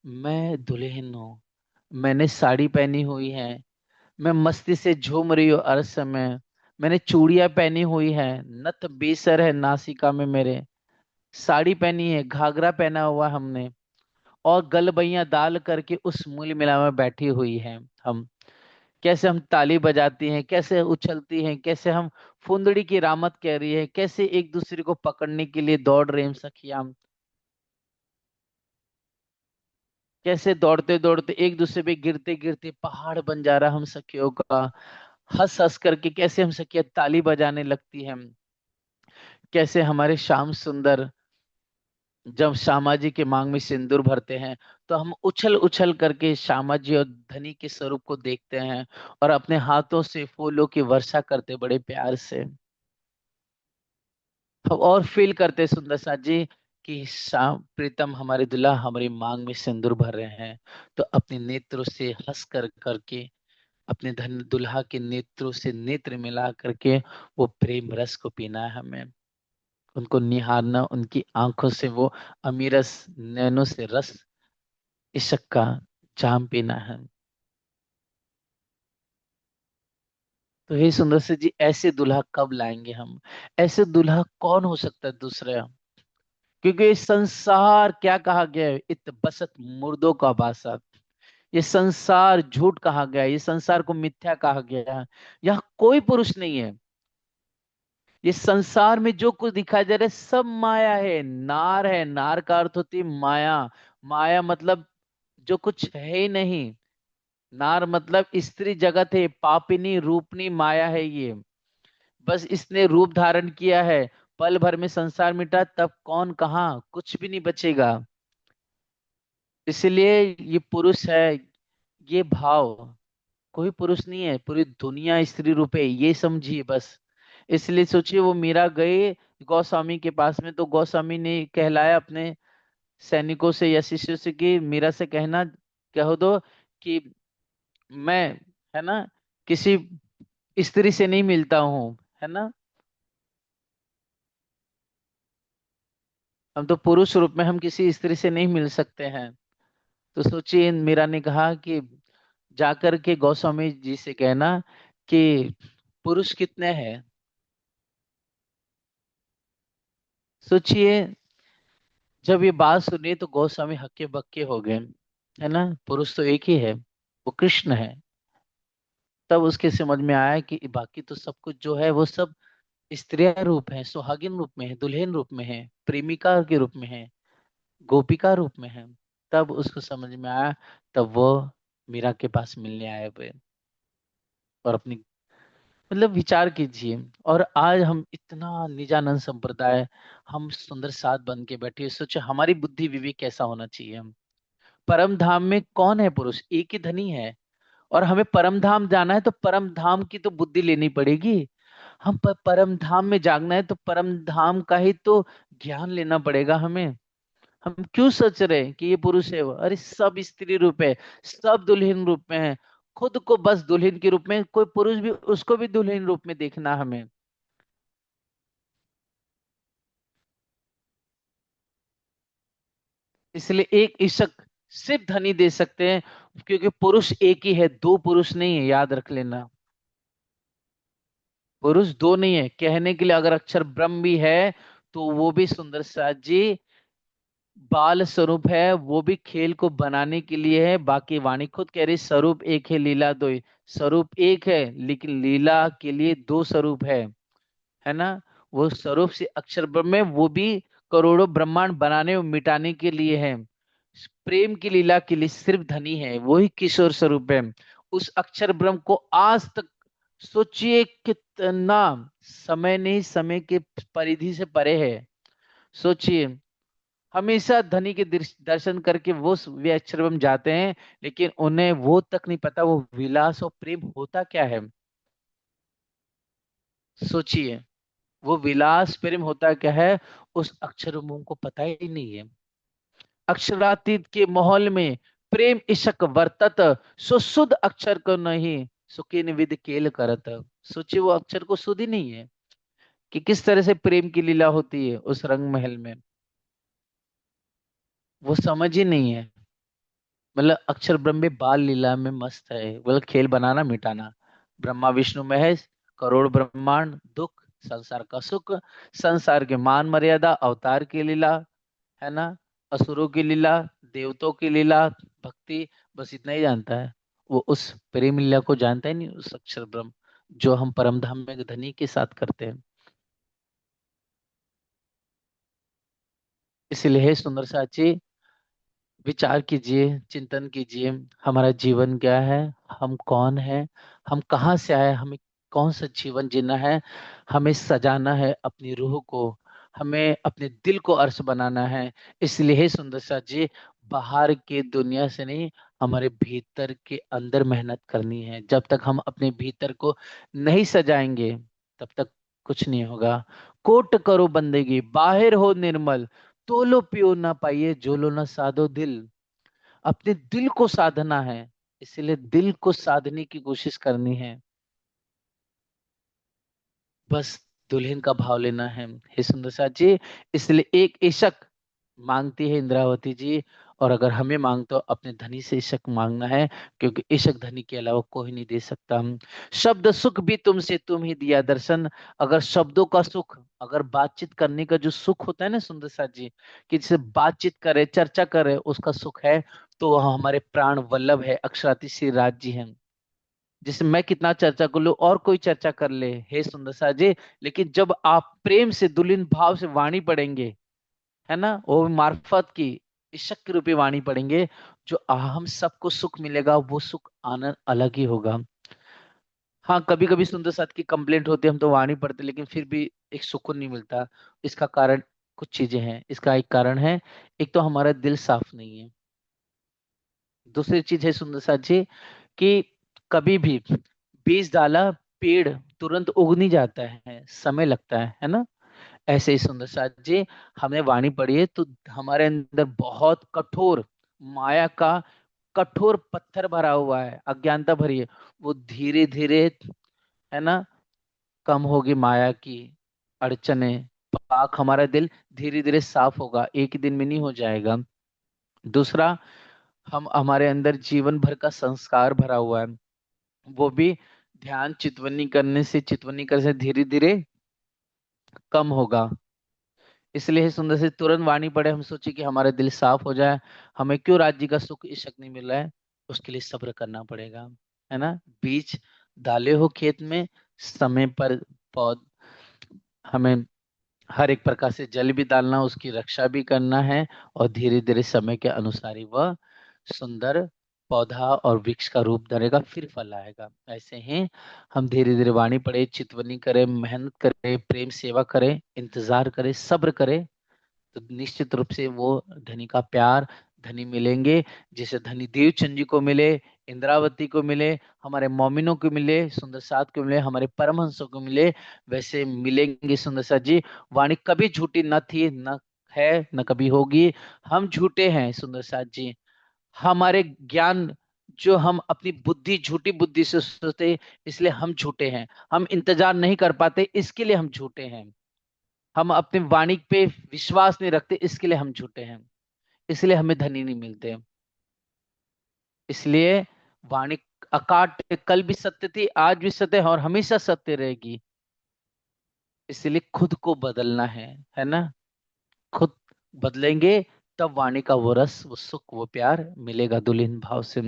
मैं दुल्हन हूँ, मैंने साड़ी पहनी हुई है, मैं मस्ती से झूम रही हूँ हर समय, मैंने चूड़ियां पहनी हुई है, नथ बेसर है नासिका में मेरे, साड़ी पहनी है, घाघरा पहना हुआ हमने, और गलबैया डाल करके उस मूल मिला में बैठी हुई है हम। कैसे हम ताली बजाती हैं, कैसे उछलती हैं, कैसे हम फुंदड़ी की रामत कह रही है, कैसे एक दूसरे को पकड़ने के लिए दौड़ रहे हैं सखियां, कैसे दौड़ते दौड़ते एक दूसरे पे गिरते गिरते पहाड़ बन जा रहा हम सखियों का। हंस हंस करके कैसे हम सखियां ताली बजाने लगती हैं। कैसे हमारे श्याम सुंदर जब श्यामा जी के मांग में सिंदूर भरते हैं तो हम उछल उछल करके श्यामा जी और धनी के स्वरूप को देखते हैं, और अपने हाथों से फूलों की वर्षा करते बड़े प्यार से। और फील करते सुंदर साथ जी कि शाम प्रीतम हमारे दुल्हा हमारी मांग में सिंदूर भर रहे हैं, तो अपने नेत्रों से हंस कर करके, अपने धन दुल्हा के नेत्रों से नेत्र मिला करके वो प्रेम रस को पीना है हमें। उनको निहारना, उनकी आंखों से वो अमीरस नैनों से रस इश्क का जाम पीना है। तो हे सुंदर से जी, ऐसे दुल्हा कब लाएंगे हम। ऐसे दुल्हा कौन हो सकता है दूसरा। क्योंकि ये संसार क्या कहा गया है, इत बसत मुर्दों का बासा। ये संसार झूठ कहा गया है, ये संसार को मिथ्या कहा गया है। यहाँ कोई पुरुष नहीं है। ये संसार में जो कुछ दिखाई दे रहा है सब माया है। नार का अर्थ होती है माया। माया मतलब जो कुछ है ही नहीं। नार मतलब स्त्री जगत है, पापिनी रूपनी माया है ये। बस इसने रूप धारण किया है, पल भर में संसार मिटा, तब कौन कहाँ कुछ भी नहीं बचेगा। इसलिए ये पुरुष है, ये भाव कोई पुरुष नहीं है, पूरी दुनिया स्त्री रूप है, ये समझिए बस। इसलिए सोचिए वो मीरा गए गौस्वामी के पास में, तो गौस्वामी ने कहलाया अपने सैनिकों से या शिष्यों से कि मीरा से कहना, कह दो कि मैं, है ना, किसी स्त्री से नहीं मिलता हूँ, है ना। हम तो पुरुष रूप में हम किसी स्त्री से नहीं मिल सकते हैं। तो सोचिए मीरा ने कहा कि जाकर के गोस्वामी जी से कहना कि पुरुष कितने हैं। सोचिए जब ये बात सुनी तो गोस्वामी हक्के बक्के हो गए, है ना, पुरुष तो एक ही है, वो कृष्ण है। तब उसके समझ में आया कि बाकी तो सब कुछ जो है वो सब स्त्रियां रूप है, सुहागिन रूप में है, दुल्हन रूप में है, प्रेमिका के रूप में है, गोपिका रूप में है। तब उसको समझ में आया। तब वो मीरा के पास मिलने आए हुए और अपनी मतलब विचार कीजिए। और आज हम इतना निजानंद संप्रदाय, हम सुंदर साथ बन के बैठे, सोचे हमारी बुद्धि विवेक कैसा होना चाहिए। हम परम धाम में कौन है पुरुष, एक ही धनी है। और हमें परम धाम जाना है तो परम धाम की तो बुद्धि लेनी पड़ेगी। हम परम धाम में जागना है तो परम धाम का ही तो ज्ञान लेना पड़ेगा हमें। हम क्यों सोच रहे हैं कि ये पुरुष है वो, अरे सब स्त्री रूप है, सब दुल्हन रूप में है। खुद को बस दुल्हन के रूप में, कोई पुरुष भी उसको भी दुल्हन रूप में देखना हमें। इसलिए एक इशक सिर्फ धनी दे सकते हैं, क्योंकि पुरुष एक ही है, दो पुरुष नहीं है, याद रख लेना। पुरुष दो नहीं है, कहने के लिए अगर अक्षर ब्रह्म भी है तो वो भी सुंदर साथ जी बाल स्वरूप है, वो भी खेल को बनाने के लिए है। बाकी वाणी खुद कह रही स्वरूप एक है लीला दो। स्वरूप एक है लेकिन लीला के लिए दो स्वरूप है ना। वो स्वरूप से अक्षर ब्रह्म है, वो भी करोड़ों ब्रह्मांड बनाने और मिटाने के लिए है। प्रेम की लीला के लिए सिर्फ धनी है, वही किशोर स्वरूप है। उस अक्षर ब्रह्म को आज तक सोचिए कितना समय नहीं, समय के परिधि से परे है। सोचिए, हमेशा धनी के दर्शन करके वे अक्षर ब्रह्म जाते हैं, लेकिन उन्हें वो तक नहीं पता वो विलास और प्रेम होता क्या है। सोचिए, वो विलास प्रेम होता क्या है, उस अक्षर ब्रह्म को पता ही नहीं है। अक्षरातीत के माहौल में प्रेम इशक वर्तत, सो शुद्ध अक्षर को नहीं, सुखिन विद केल करत। सोचिए, वो अक्षर को शुद्ध ही नहीं है कि किस तरह से प्रेम की लीला होती है उस रंग महल में। वो समझ ही नहीं है। मतलब अक्षर ब्रह्म में बाल लीला में मस्त है, मतलब खेल बनाना मिटाना। ब्रह्मा विष्णु महेश, करोड़ ब्रह्मांड दुख, संसार का सुख, संसार के मान मर्यादा, अवतार की लीला, है ना, असुरों की लीला, देवताओं की लीला, भक्ति, बस इतना ही जानता है। वो उस प्रेम लीला को जानता ही नहीं, उस अक्षर ब्रह्म जो हम परम धाम में धनी के साथ करते हैं। इसलिए हे सुंदर साची, विचार कीजिए, चिंतन कीजिए, हमारा जीवन क्या है, हम कौन है, हम कहाँ से आए, हमें कौन सा जीवन जीना है। हमें सजाना है अपनी रूह को, हमें अपने दिल को अर्श बनाना है। इसलिए हे सुंदर सा जी, बाहर के दुनिया से नहीं, हमारे भीतर के अंदर मेहनत करनी है। जब तक हम अपने भीतर को नहीं सजाएंगे तब तक कुछ नहीं होगा। कोट करो बंदेगी बाहर हो निर्मल, तोलो पियो ना पाइए जोलो ना साधो दिल। अपने दिल को साधना है, इसलिए दिल को साधने की कोशिश करनी है। बस दुल्हन का भाव लेना है हे सुंदर साथ जी। इसलिए एक इशक मांगती है इंद्रावती जी। और अगर हमें मांग तो अपने धनी से इशक मांगना है, क्योंकि इशक धनी के अलावा कोई नहीं दे सकता। शब्द सुख भी तुमसे तुम ही दिया दर्शन। अगर शब्दों का सुख, अगर बातचीत करने का जो सुख होता है ना सुंदर साथ जी, कि जिसे बातचीत करे चर्चा करे उसका सुख है, तो वह हमारे प्राण वल्लभ है अक्षराति श्री राज जी हैं। जिससे मैं कितना चर्चा कर लूं और कोई चर्चा कर ले हे सुंदर सा जी, लेकिन जब आप प्रेम से दुलिन भाव से वाणी पढ़ेंगे, है ना, वो भी मार्फत की ईशक रूपी वाणी पढ़ेंगे, जो हम सबको सुख मिलेगा, वो सुख आनंद अलग ही होगा। हाँ, कभी कभी सुंदर साथ की कंप्लेंट होती है, हम तो वाणी पढ़ते लेकिन फिर भी एक सुकून नहीं मिलता। इसका कारण कुछ चीजें हैं। इसका एक कारण है, एक तो हमारा दिल साफ नहीं है। दूसरी चीज है सुंदर साथ जी, कि कभी भी बीज डाला, पेड़ तुरंत उग नहीं जाता है, समय लगता है ना। ऐसे ही सुंदर साथ जी, हमने वाणी पढ़ी है तो हमारे अंदर बहुत कठोर माया का कठोर पत्थर भरा हुआ है, अज्ञानता भरी है। वो धीरे धीरे, है ना, कम होगी माया की अड़चने, पाक हमारा दिल धीरे धीरे साफ होगा, एक ही दिन में नहीं हो जाएगा। दूसरा, हम हमारे अंदर जीवन भर का संस्कार भरा हुआ है, वो भी ध्यान चितवनी करने से, चितवनी करने से धीरे धीरे कम होगा। इसलिए सुंदर से तुरंत वाणी पढ़े, हम सोचे कि हमारा दिल साफ हो जाए। हमें क्यों राज्य का सुख इशक नहीं मिल रहा है, उसके लिए सब्र करना पड़ेगा, है ना। बीज डाले हो खेत में, समय पर पौध हमें हर एक प्रकार से जल भी डालना, उसकी रक्षा भी करना है, और धीरे धीरे समय के अनुसार ही वह सुंदर पौधा और वृक्ष का रूप धरेगा, फिर फल आएगा। ऐसे ही हम धीरे धीरे वाणी पढ़े, चितवनी करें, मेहनत करें, प्रेम सेवा करें, इंतजार करें, सब्र करें, तो निश्चित रूप से वो धनी का प्यार, धनी मिलेंगे। जैसे धनी देवचंद जी को मिले, इंद्रावती को मिले, हमारे मोमिनों को मिले, सुंदर साथ को मिले, हमारे परमहंसों को मिले, वैसे मिलेंगे सुंदर साथ जी। वाणी कभी झूठी न थी, न है, न कभी होगी। हम झूठे हैं सुंदर साथ जी। हमारे ज्ञान, जो हम अपनी बुद्धि, झूठी बुद्धि से सोचते, इसलिए हम झूठे हैं। हम इंतजार नहीं कर पाते, इसके लिए हम झूठे हैं। हम अपने वाणी पे विश्वास नहीं रखते, इसके लिए हम झूठे हैं। इसलिए हमें धनी नहीं मिलते। इसलिए वाणी अकाट कल भी सत्य थी, आज भी सत्य है, और हमेशा सत्य रहेगी। इसलिए खुद को बदलना है ना। खुद बदलेंगे, तब वाणी का वो रस, वो सुख, वो प्यार मिलेगा दुल्हन भाव से।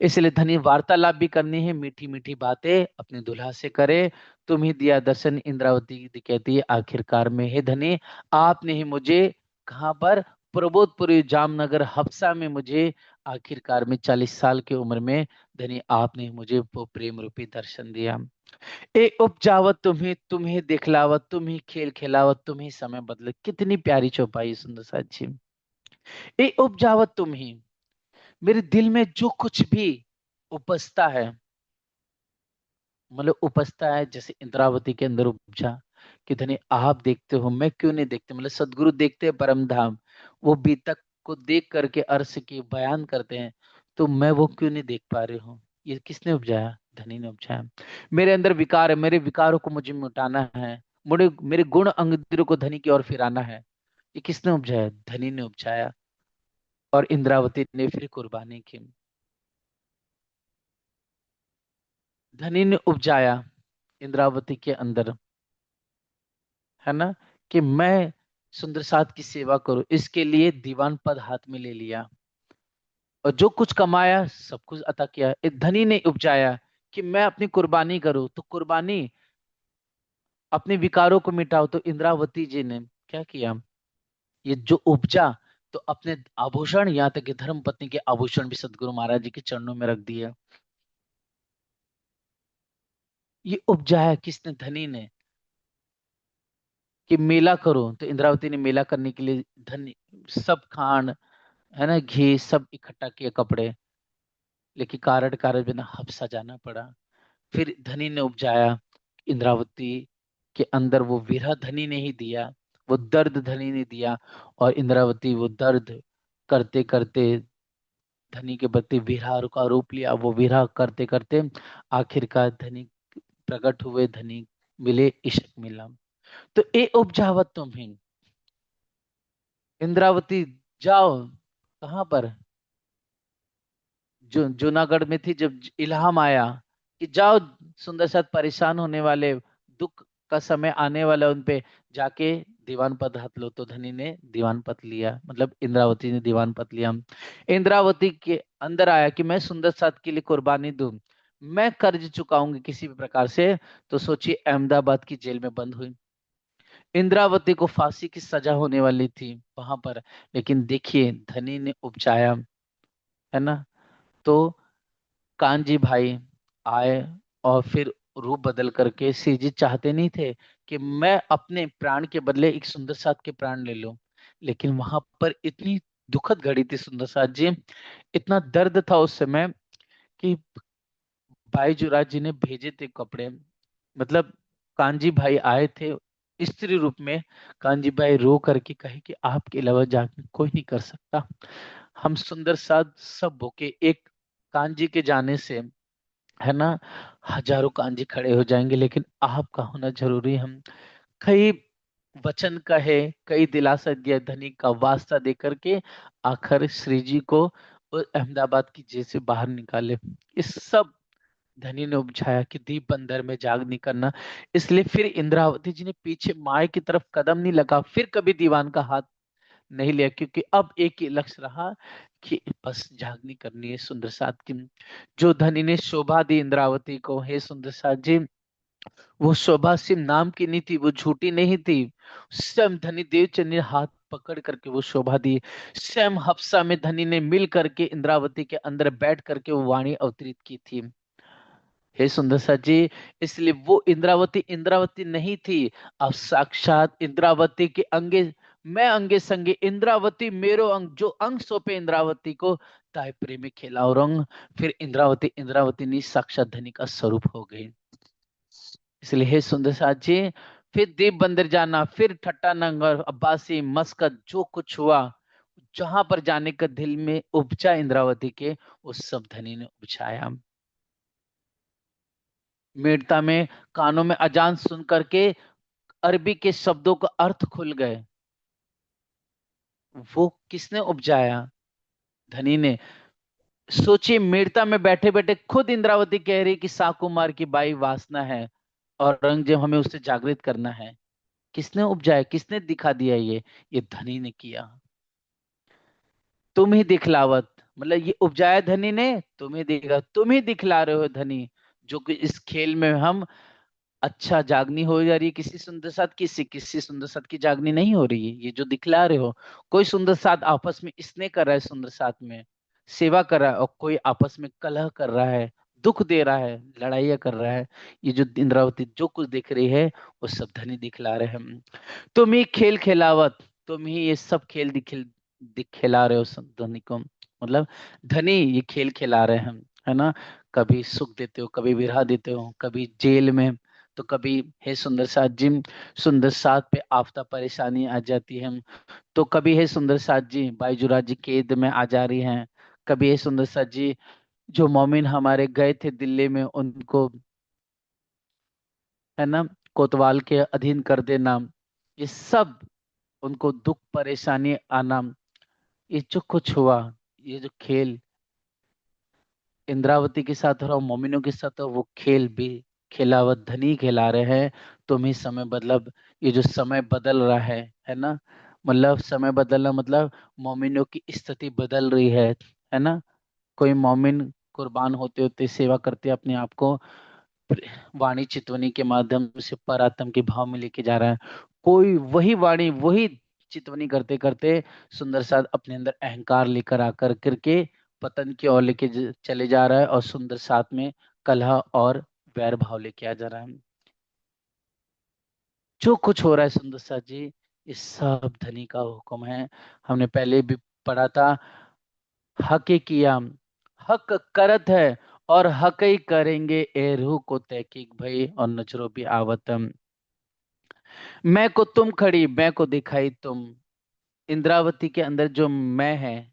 इसलिए धनी वार्तालाप भी करनी है, मीठी मीठी बातें अपने दुल्हा से करे। तुम ही दिया दर्शन, इंद्रावती कहती है आखिरकार में, हे धनी, आपने ही मुझे, कहाँ पर, प्रबोधपुरी जामनगर हफ्सा में मुझे आखिरकार में 40 साल की उम्र में, धनी आपने मुझे वो प्रेम रूपी दर्शन दिया। ए उपजावत तुम्हें, तुम्हें दिखलावत, तुम ही खेल खिलावत, तुम ही समय बदले। कितनी प्यारी चौपाई सुंदर साची। ए उपजावत तुम ही, मेरे दिल में जो कुछ भी उपजता है, मतलब उपजता है, जैसे इंद्रावती के अंदर उपजा, कि धनी आप देखते हो, मैं क्यों नहीं देखते, मतलब सदगुरु देखते हैं परम धाम, वो बीतक को देख करके अर्श की बयान करते हैं, तो मैं वो क्यों नहीं देख पा रही हूँ। ये किसने उपजाया? धनी ने उपजाया। मेरे अंदर विकार है, मेरे विकारों को मुझे मिटाना है, मुझे मेरे गुण अंगदियों को धनी की ओर फिराना है। ये किसने उपजाया? धनी ने उपजाया। और इंद्रावती ने फिर कुर्बानी की। धनी ने उपजाया इंद्रावती के अंदर, है ना, कि मैं सुंदर साथ की सेवा करूं, इसके लिए दीवान पद हाथ में ले लिया, और जो कुछ कमाया सब कुछ अता किया। एक धनी ने उपजाया कि मैं अपनी कुर्बानी करूं, तो कुर्बानी अपने विकारों को मिटाओ, तो इंद्रावती जी ने क्या किया? ये जो उपजा, तो अपने आभूषण, यहाँ तक कि धर्म पत्नी के आभूषण भी सदगुरु महाराज जी के चरणों में रख दिया। ये उपजाया किसने? धनी ने। कि मेला करो, तो इंद्रावती ने मेला करने के लिए धन, सब खांड, है ना, घी सब इकट्ठा किया, कपड़े, लेकिन कारण कारण बिना हबसा जाना पड़ा। फिर धनी ने उपजाया, इंद्रावती के अंदर वो विरह धनी ने ही दिया, वो दर्द धनी ने दिया, और इंद्रावती वो दर्द करते करते धनी के प्रति विरह का रूप लिया। वो विरह करते करते आखिरकार धनी प्रकट हुए, धनी मिले, इश्क मिला। तो ए उपजावत तुम्हें, इंद्रावती जाओ, कहाँ पर, जो जूनागढ़ में थी, जब इल्हाम आया कि जाओ, सुंदर साथ परेशान होने वाले, दुख का समय आने वाला है उन पे, जाके दीवान पद हाथ लो, तो धनी ने दीवान पद लिया, मतलब इंद्रावती ने दीवान पद लिया। इंद्रावती के अंदर आया कि मैं सुंदर साथ के लिए कुर्बानी दूं, मैं कर्ज चुकाऊंगी किसी भी प्रकार से। तो सोचिए, अहमदाबाद की जेल में बंद हुई। इंद्रावती को फांसी की सजा होने वाली थी वहां पर, लेकिन देखिए धनी ने उपजाया, है ना। तो कांजी भाई आए, और फिर रूप बदल करके, श्री जी चाहते नहीं थे कि मैं अपने प्राण के बदले एक सुंदर साथ के प्राण ले लूं, लेकिन वहां पर इतनी दुखद घड़ी थी सुंदर साथ जी, इतना दर्द था उस समय, कि भाई जुराज जी ने भेजे थे कपड़े, मतलब कांजी भाई आए थे स्त्री रूप में। कांजी भाई रो करके कहे कि आपके अलावा जाके कोई नहीं कर सकता। हम सुंदर साथ सब भूखे, एक कांजी के जाने से, है ना, हजारों कांजी खड़े हो जाएंगे, लेकिन आपका होना जरूरी है। हम कई वचन कहे, कई दिलासा दिया, धनी का वास्ता दे करके आखिर श्री जी को उस अहमदाबाद की जेल से बाहर निकाले। इस सब धनी ने उपझाया कि दीप बंदर में जाग नहीं करना। इसलिए फिर इंद्रावती जी ने पीछे माए की तरफ कदम नहीं लगा, फिर कभी दीवान का हाथ नहीं लिया, क्योंकि अब एक ही लक्ष्य रहा कि बस जागनी करनी है सुंदर साथ की। जो धनी ने शोभा दी इंद्रावती को, हे सुंदर साथ जी, वो शोभा सिर्फ नाम की नहीं थी, वो झूठी नहीं थी। स्वयं धनी देवचंद ने हाथ पकड़ करके वो शोभा दी। स्वयं हफ्सा में धनी ने मिल करके इंद्रावती के अंदर बैठ करके वो वाणी अवतरित की थी। हे सुंदर सा जी, इसलिए वो इंद्रावती इंद्रावती नहीं थी। अब साक्षात इंद्रावती के अंगे, मैं अंगे संगे इंद्रावती मेरो अंग, जो अंग सौंपे इंद्रावती को, ताय प्रेमी खेला और रंग। फिर इंद्रावती इंद्रावती नहीं, साक्षात धनी का स्वरूप हो गई। इसलिए हे सुंदर साथ जी, फिर दीप बंदर जाना, फिर ठट्टा नंगर अब्बासी मस्कत, जो कुछ हुआ, जहां पर जाने का दिल में उपजा इंद्रावती के, उस सब धनी ने उपजाया। मीरता में कानों में अजान सुन करके अरबी के शब्दों का अर्थ खुल गए। वो किसने उपजाया? धनी ने। सोचिए, मीरता में बैठे बैठे खुद इंद्रावती कह रही कि साकुमार की बाई वासना है, और औरंगजेब हमें उससे जागृत करना है। किसने उपजाया, किसने दिखा दिया? ये धनी ने किया। तुम ही दिखलावत, मतलब ये उपजाया धनी ने, तुम ही दिखा, तुम ही दिखला रहे हो धनी, जो कि इस खेल में हम, अच्छा जागनी हो जा रही है किसी सुंदर साथ, किसी सुंदर साथ की जागनी नहीं हो रही है, ये जो दिखला रहे हो। कोई सुंदर साथ आपस में स्नेह कर रहा है, सुंदर साथ में सेवा कर रहा है, और कोई आपस में कलह कर रहा है, दुख दे रहा है, लड़ाइयाँ कर रहा है। ये जो इंद्रावती जो कुछ दिख रही है, वो सब धनी दिखला रहे हैं। तुम ही खेल खिलावत, तुम ही ये सब खेल खिला रहे हो सब धनी को, मतलब धनी ये खेल खिला रहे हैं, है ना। कभी सुख देते हो, कभी विरह देते हो, कभी जेल में, तो कभी हे सुंदर साथ जी, सुंदर साथ पे आफ्ता परेशानी आ जाती है, तो कभी हे सुंदर साथ जी बाईजुरा जी कैद में आ जा रही हैं। कभी हे सुंदर साथ जी, जो मोमिन हमारे गए थे दिल्ली में, उनको, है ना, कोतवाल के अधीन कर देना, ये सब, उनको दुख परेशानी आना, ये जो कुछ हुआ, ये जो खेल इंद्रावती के साथ हो रहा, मोमिनों के साथ हो, वो खेल भी खिलावत धनी खिला रहे हैं। तुम ही समय मतलब, ये जो समय बदल रहा है ना, मतलब समय बदलना मतलब मोमिनों की स्थिति बदल रही है ना। कोई मोमिन कुर्बान होते होते सेवा करते अपने आप को वाणी चितवनी के माध्यम से परात्म के भाव में लेके जा रहा है। कोई वही वाणी वही चितवनी करते करते सुंदर साथ अपने अंदर अहंकार लेकर आकर करके पतन की ओर लेके चले जा रहा है, और सुंदर साथ में कलह और वैर भाव लेके आ जा रहा है। जो कुछ हो रहा है सुंदर साथ जी, ये सब धनी का हुक्म है। हमने पहले भी पढ़ा था, हक किया, हक करत है, और हक ही करेंगे, ए रूह को तहकीक भई और नजरों भी आवतम। मैं को तुम खड़ी, मैं को दिखाई तुम। इंद्रावती के अंदर जो मैं है,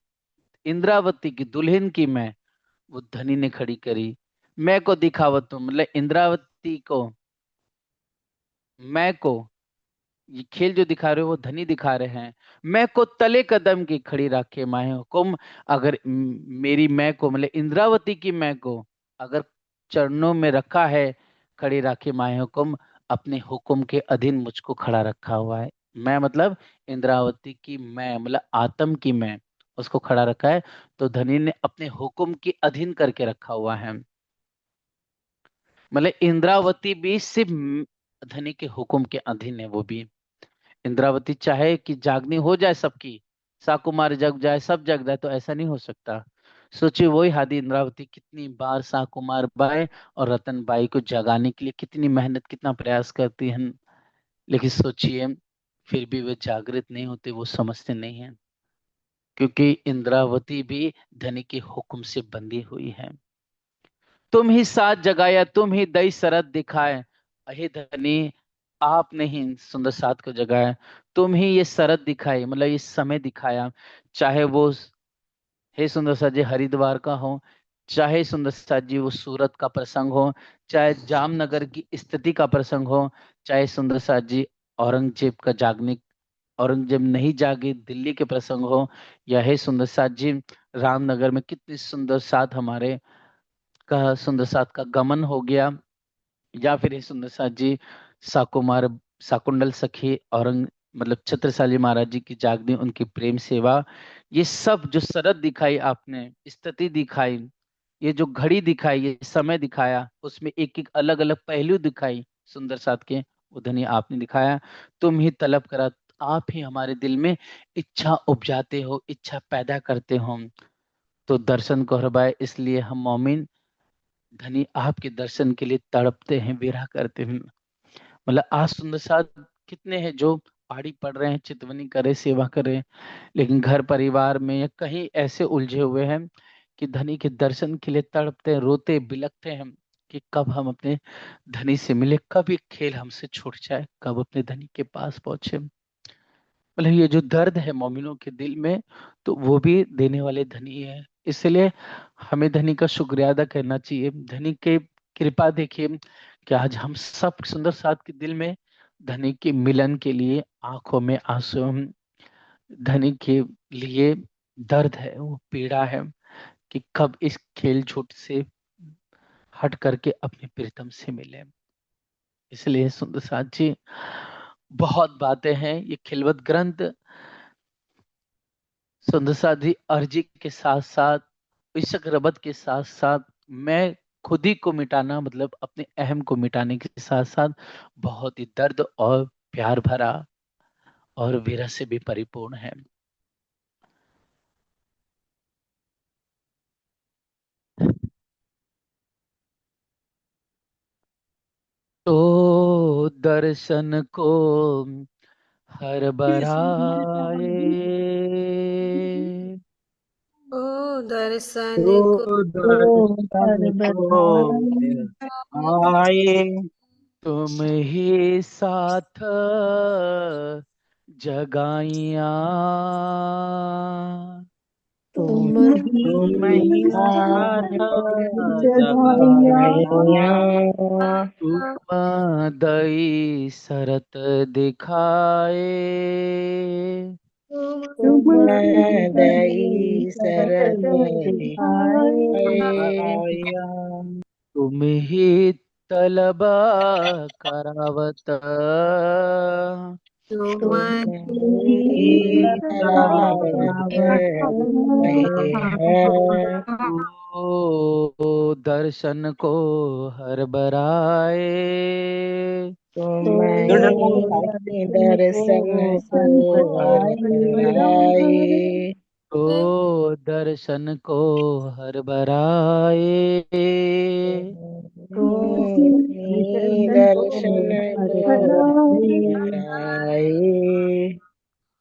इंद्रावती की दुल्हन की मैं, वो धनी ने खड़ी करी। मैं को दिखावा तुम, मतलब इंद्रावती को, मैं को, ये खेल जो दिखा रहे हो वो धनी दिखा रहे हैं। मैं को तले कदम की खड़ी रखे माहे हुकुम। अगर मेरी मैं को, मतलब इंद्रावती की मैं को, अगर चरणों में रखा है, खड़ी राखी माहे हुकुम, अपने हुक्म के अधीन मुझको खड़ा रखा हुआ है। मैं मतलब इंद्रावती की मैं, मतलब आत्म की मैं, उसको खड़ा रखा है। तो धनी ने अपने हुक्म के अधीन करके रखा हुआ है। मतलब इंद्रावती भी सिर्फ धनी के हुक्म के अधीन है। वो भी इंद्रावती चाहे कि जागनी हो जाए सबकी, साकुमार जग जाए, सब जग जाए, तो ऐसा नहीं हो सकता। सोचिए, वही हादी इंद्रावती कितनी बार साकुमार बाई और रतन बाई को जगाने के लिए कितनी मेहनत, कितना प्रयास करती हैं, लेकिन सोचिए फिर भी वे जागृत नहीं होते, वो समझते नहीं हैं, क्योंकि इंद्रावती भी धनी के हुक्म से बंधी हुई है। तुम ही साथ जगाया, तुम ही दई सरत दिखाए, अहे धनी, आपने ही सुंदर साथ को जगाया। तुम ही ये सरत दिखाई, मतलब ये समय दिखाया। चाहे वो, हे सुंदर साथ जी हरिद्वार का हो, चाहे सुंदर साथ जी वो सूरत का प्रसंग हो, चाहे जामनगर की स्थिति का प्रसंग हो, चाहे सुंदर साथ जी औरंगजेब का जागने, औरंगजेब नहीं जागे दिल्ली के प्रसंग हो, या हे सुंदर साथ जी रामनगर में कितनी सुंदर साथ हमारे का सुंदर साथ का गमन हो गया, या फिर हे सुंदर साथ जी साकुमार, साकुंडल सखी औरंग, मतलब छत्रसाली महाराज जी की जागनी, उनकी प्रेम सेवा, ये सब जो शरत दिखाई आपने, स्थिति दिखाई, ये जो घड़ी दिखाई, ये समय दिखाया, उसमें एक एक अलग अलग पहलू दिखाई, सुंदर साथ के, वो धनी आपने दिखाया। तुम ही तलब करा, आप ही हमारे दिल में इच्छा उपजाते हो, इच्छा पैदा करते हो। तो दर्शन को हरबाए, इसलिए हम मोमिन धनी आपके दर्शन के लिए तड़पते हैं, विरह करते हैं। मतलब आज सुंदर साथ कितने हैं जो पहाड़ी पड़ रहे हैं, चितवनी करे, सेवा करे, लेकिन घर परिवार में या कहीं ऐसे उलझे हुए हैं कि धनी के दर्शन के लिए तड़पते हैं, रोते बिलखते हैं कि कब हम अपने धनी से मिले, कब ये खेल हमसे छूट जाए, कब अपने धनी के पास पहुंचे। मतलब ये जो दर्द है मोमिनों के दिल में, तो वो भी देने वाले धनी है। इसलिए हमें धनी का शुक्रिया अदा करना चाहिए। धनी के कृपा देखिए कि आज हम सब सुंदर साथ के दिल में धनी के मिलन के लिए आंखों में आंसू, धनी के लिए दर्द है, वो पीड़ा है कि कब इस खेल छूट से हट करके अपने प्रीतम से मिले। इसलिए सुंदर साथ जी, बहुत बातें हैं ये खिलवत ग्रंथ। सुंदर साथ जी अर्जी के साथ साथ, इशक रबत के साथ साथ, मैं खुद ही को मिटाना मतलब अपने अहम को मिटाने के साथ साथ बहुत ही दर्द और प्यार भरा और विरह से भी परिपूर्ण है। तो दर्शन को हर बराए, ओ दर्शन को तो दर्शन को आए, तुम ही साथ जगाइया, तुम तुम ही ही साथ जगाया, जगाया, तुम दई शरत दिखाए, तुम तुम ही दई शरत शरत दिखाए, दिखाया, तुम ही तलबा करावत, तुम तुम ही ही तलावत तरावत रहे हैं। ओ दर्शन को हर बराए, तुम तो ही दर्शन को दर्शन को हर हर बराए, बराए, ओ दर्शन को हर बराए, तुम ही ही दर्शन को दर्शन हर को बराए। हराए।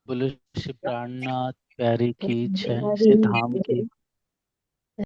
बोलो श्री प्राणनाथ प्यारे की जय, तुम्हारी श्री धाम की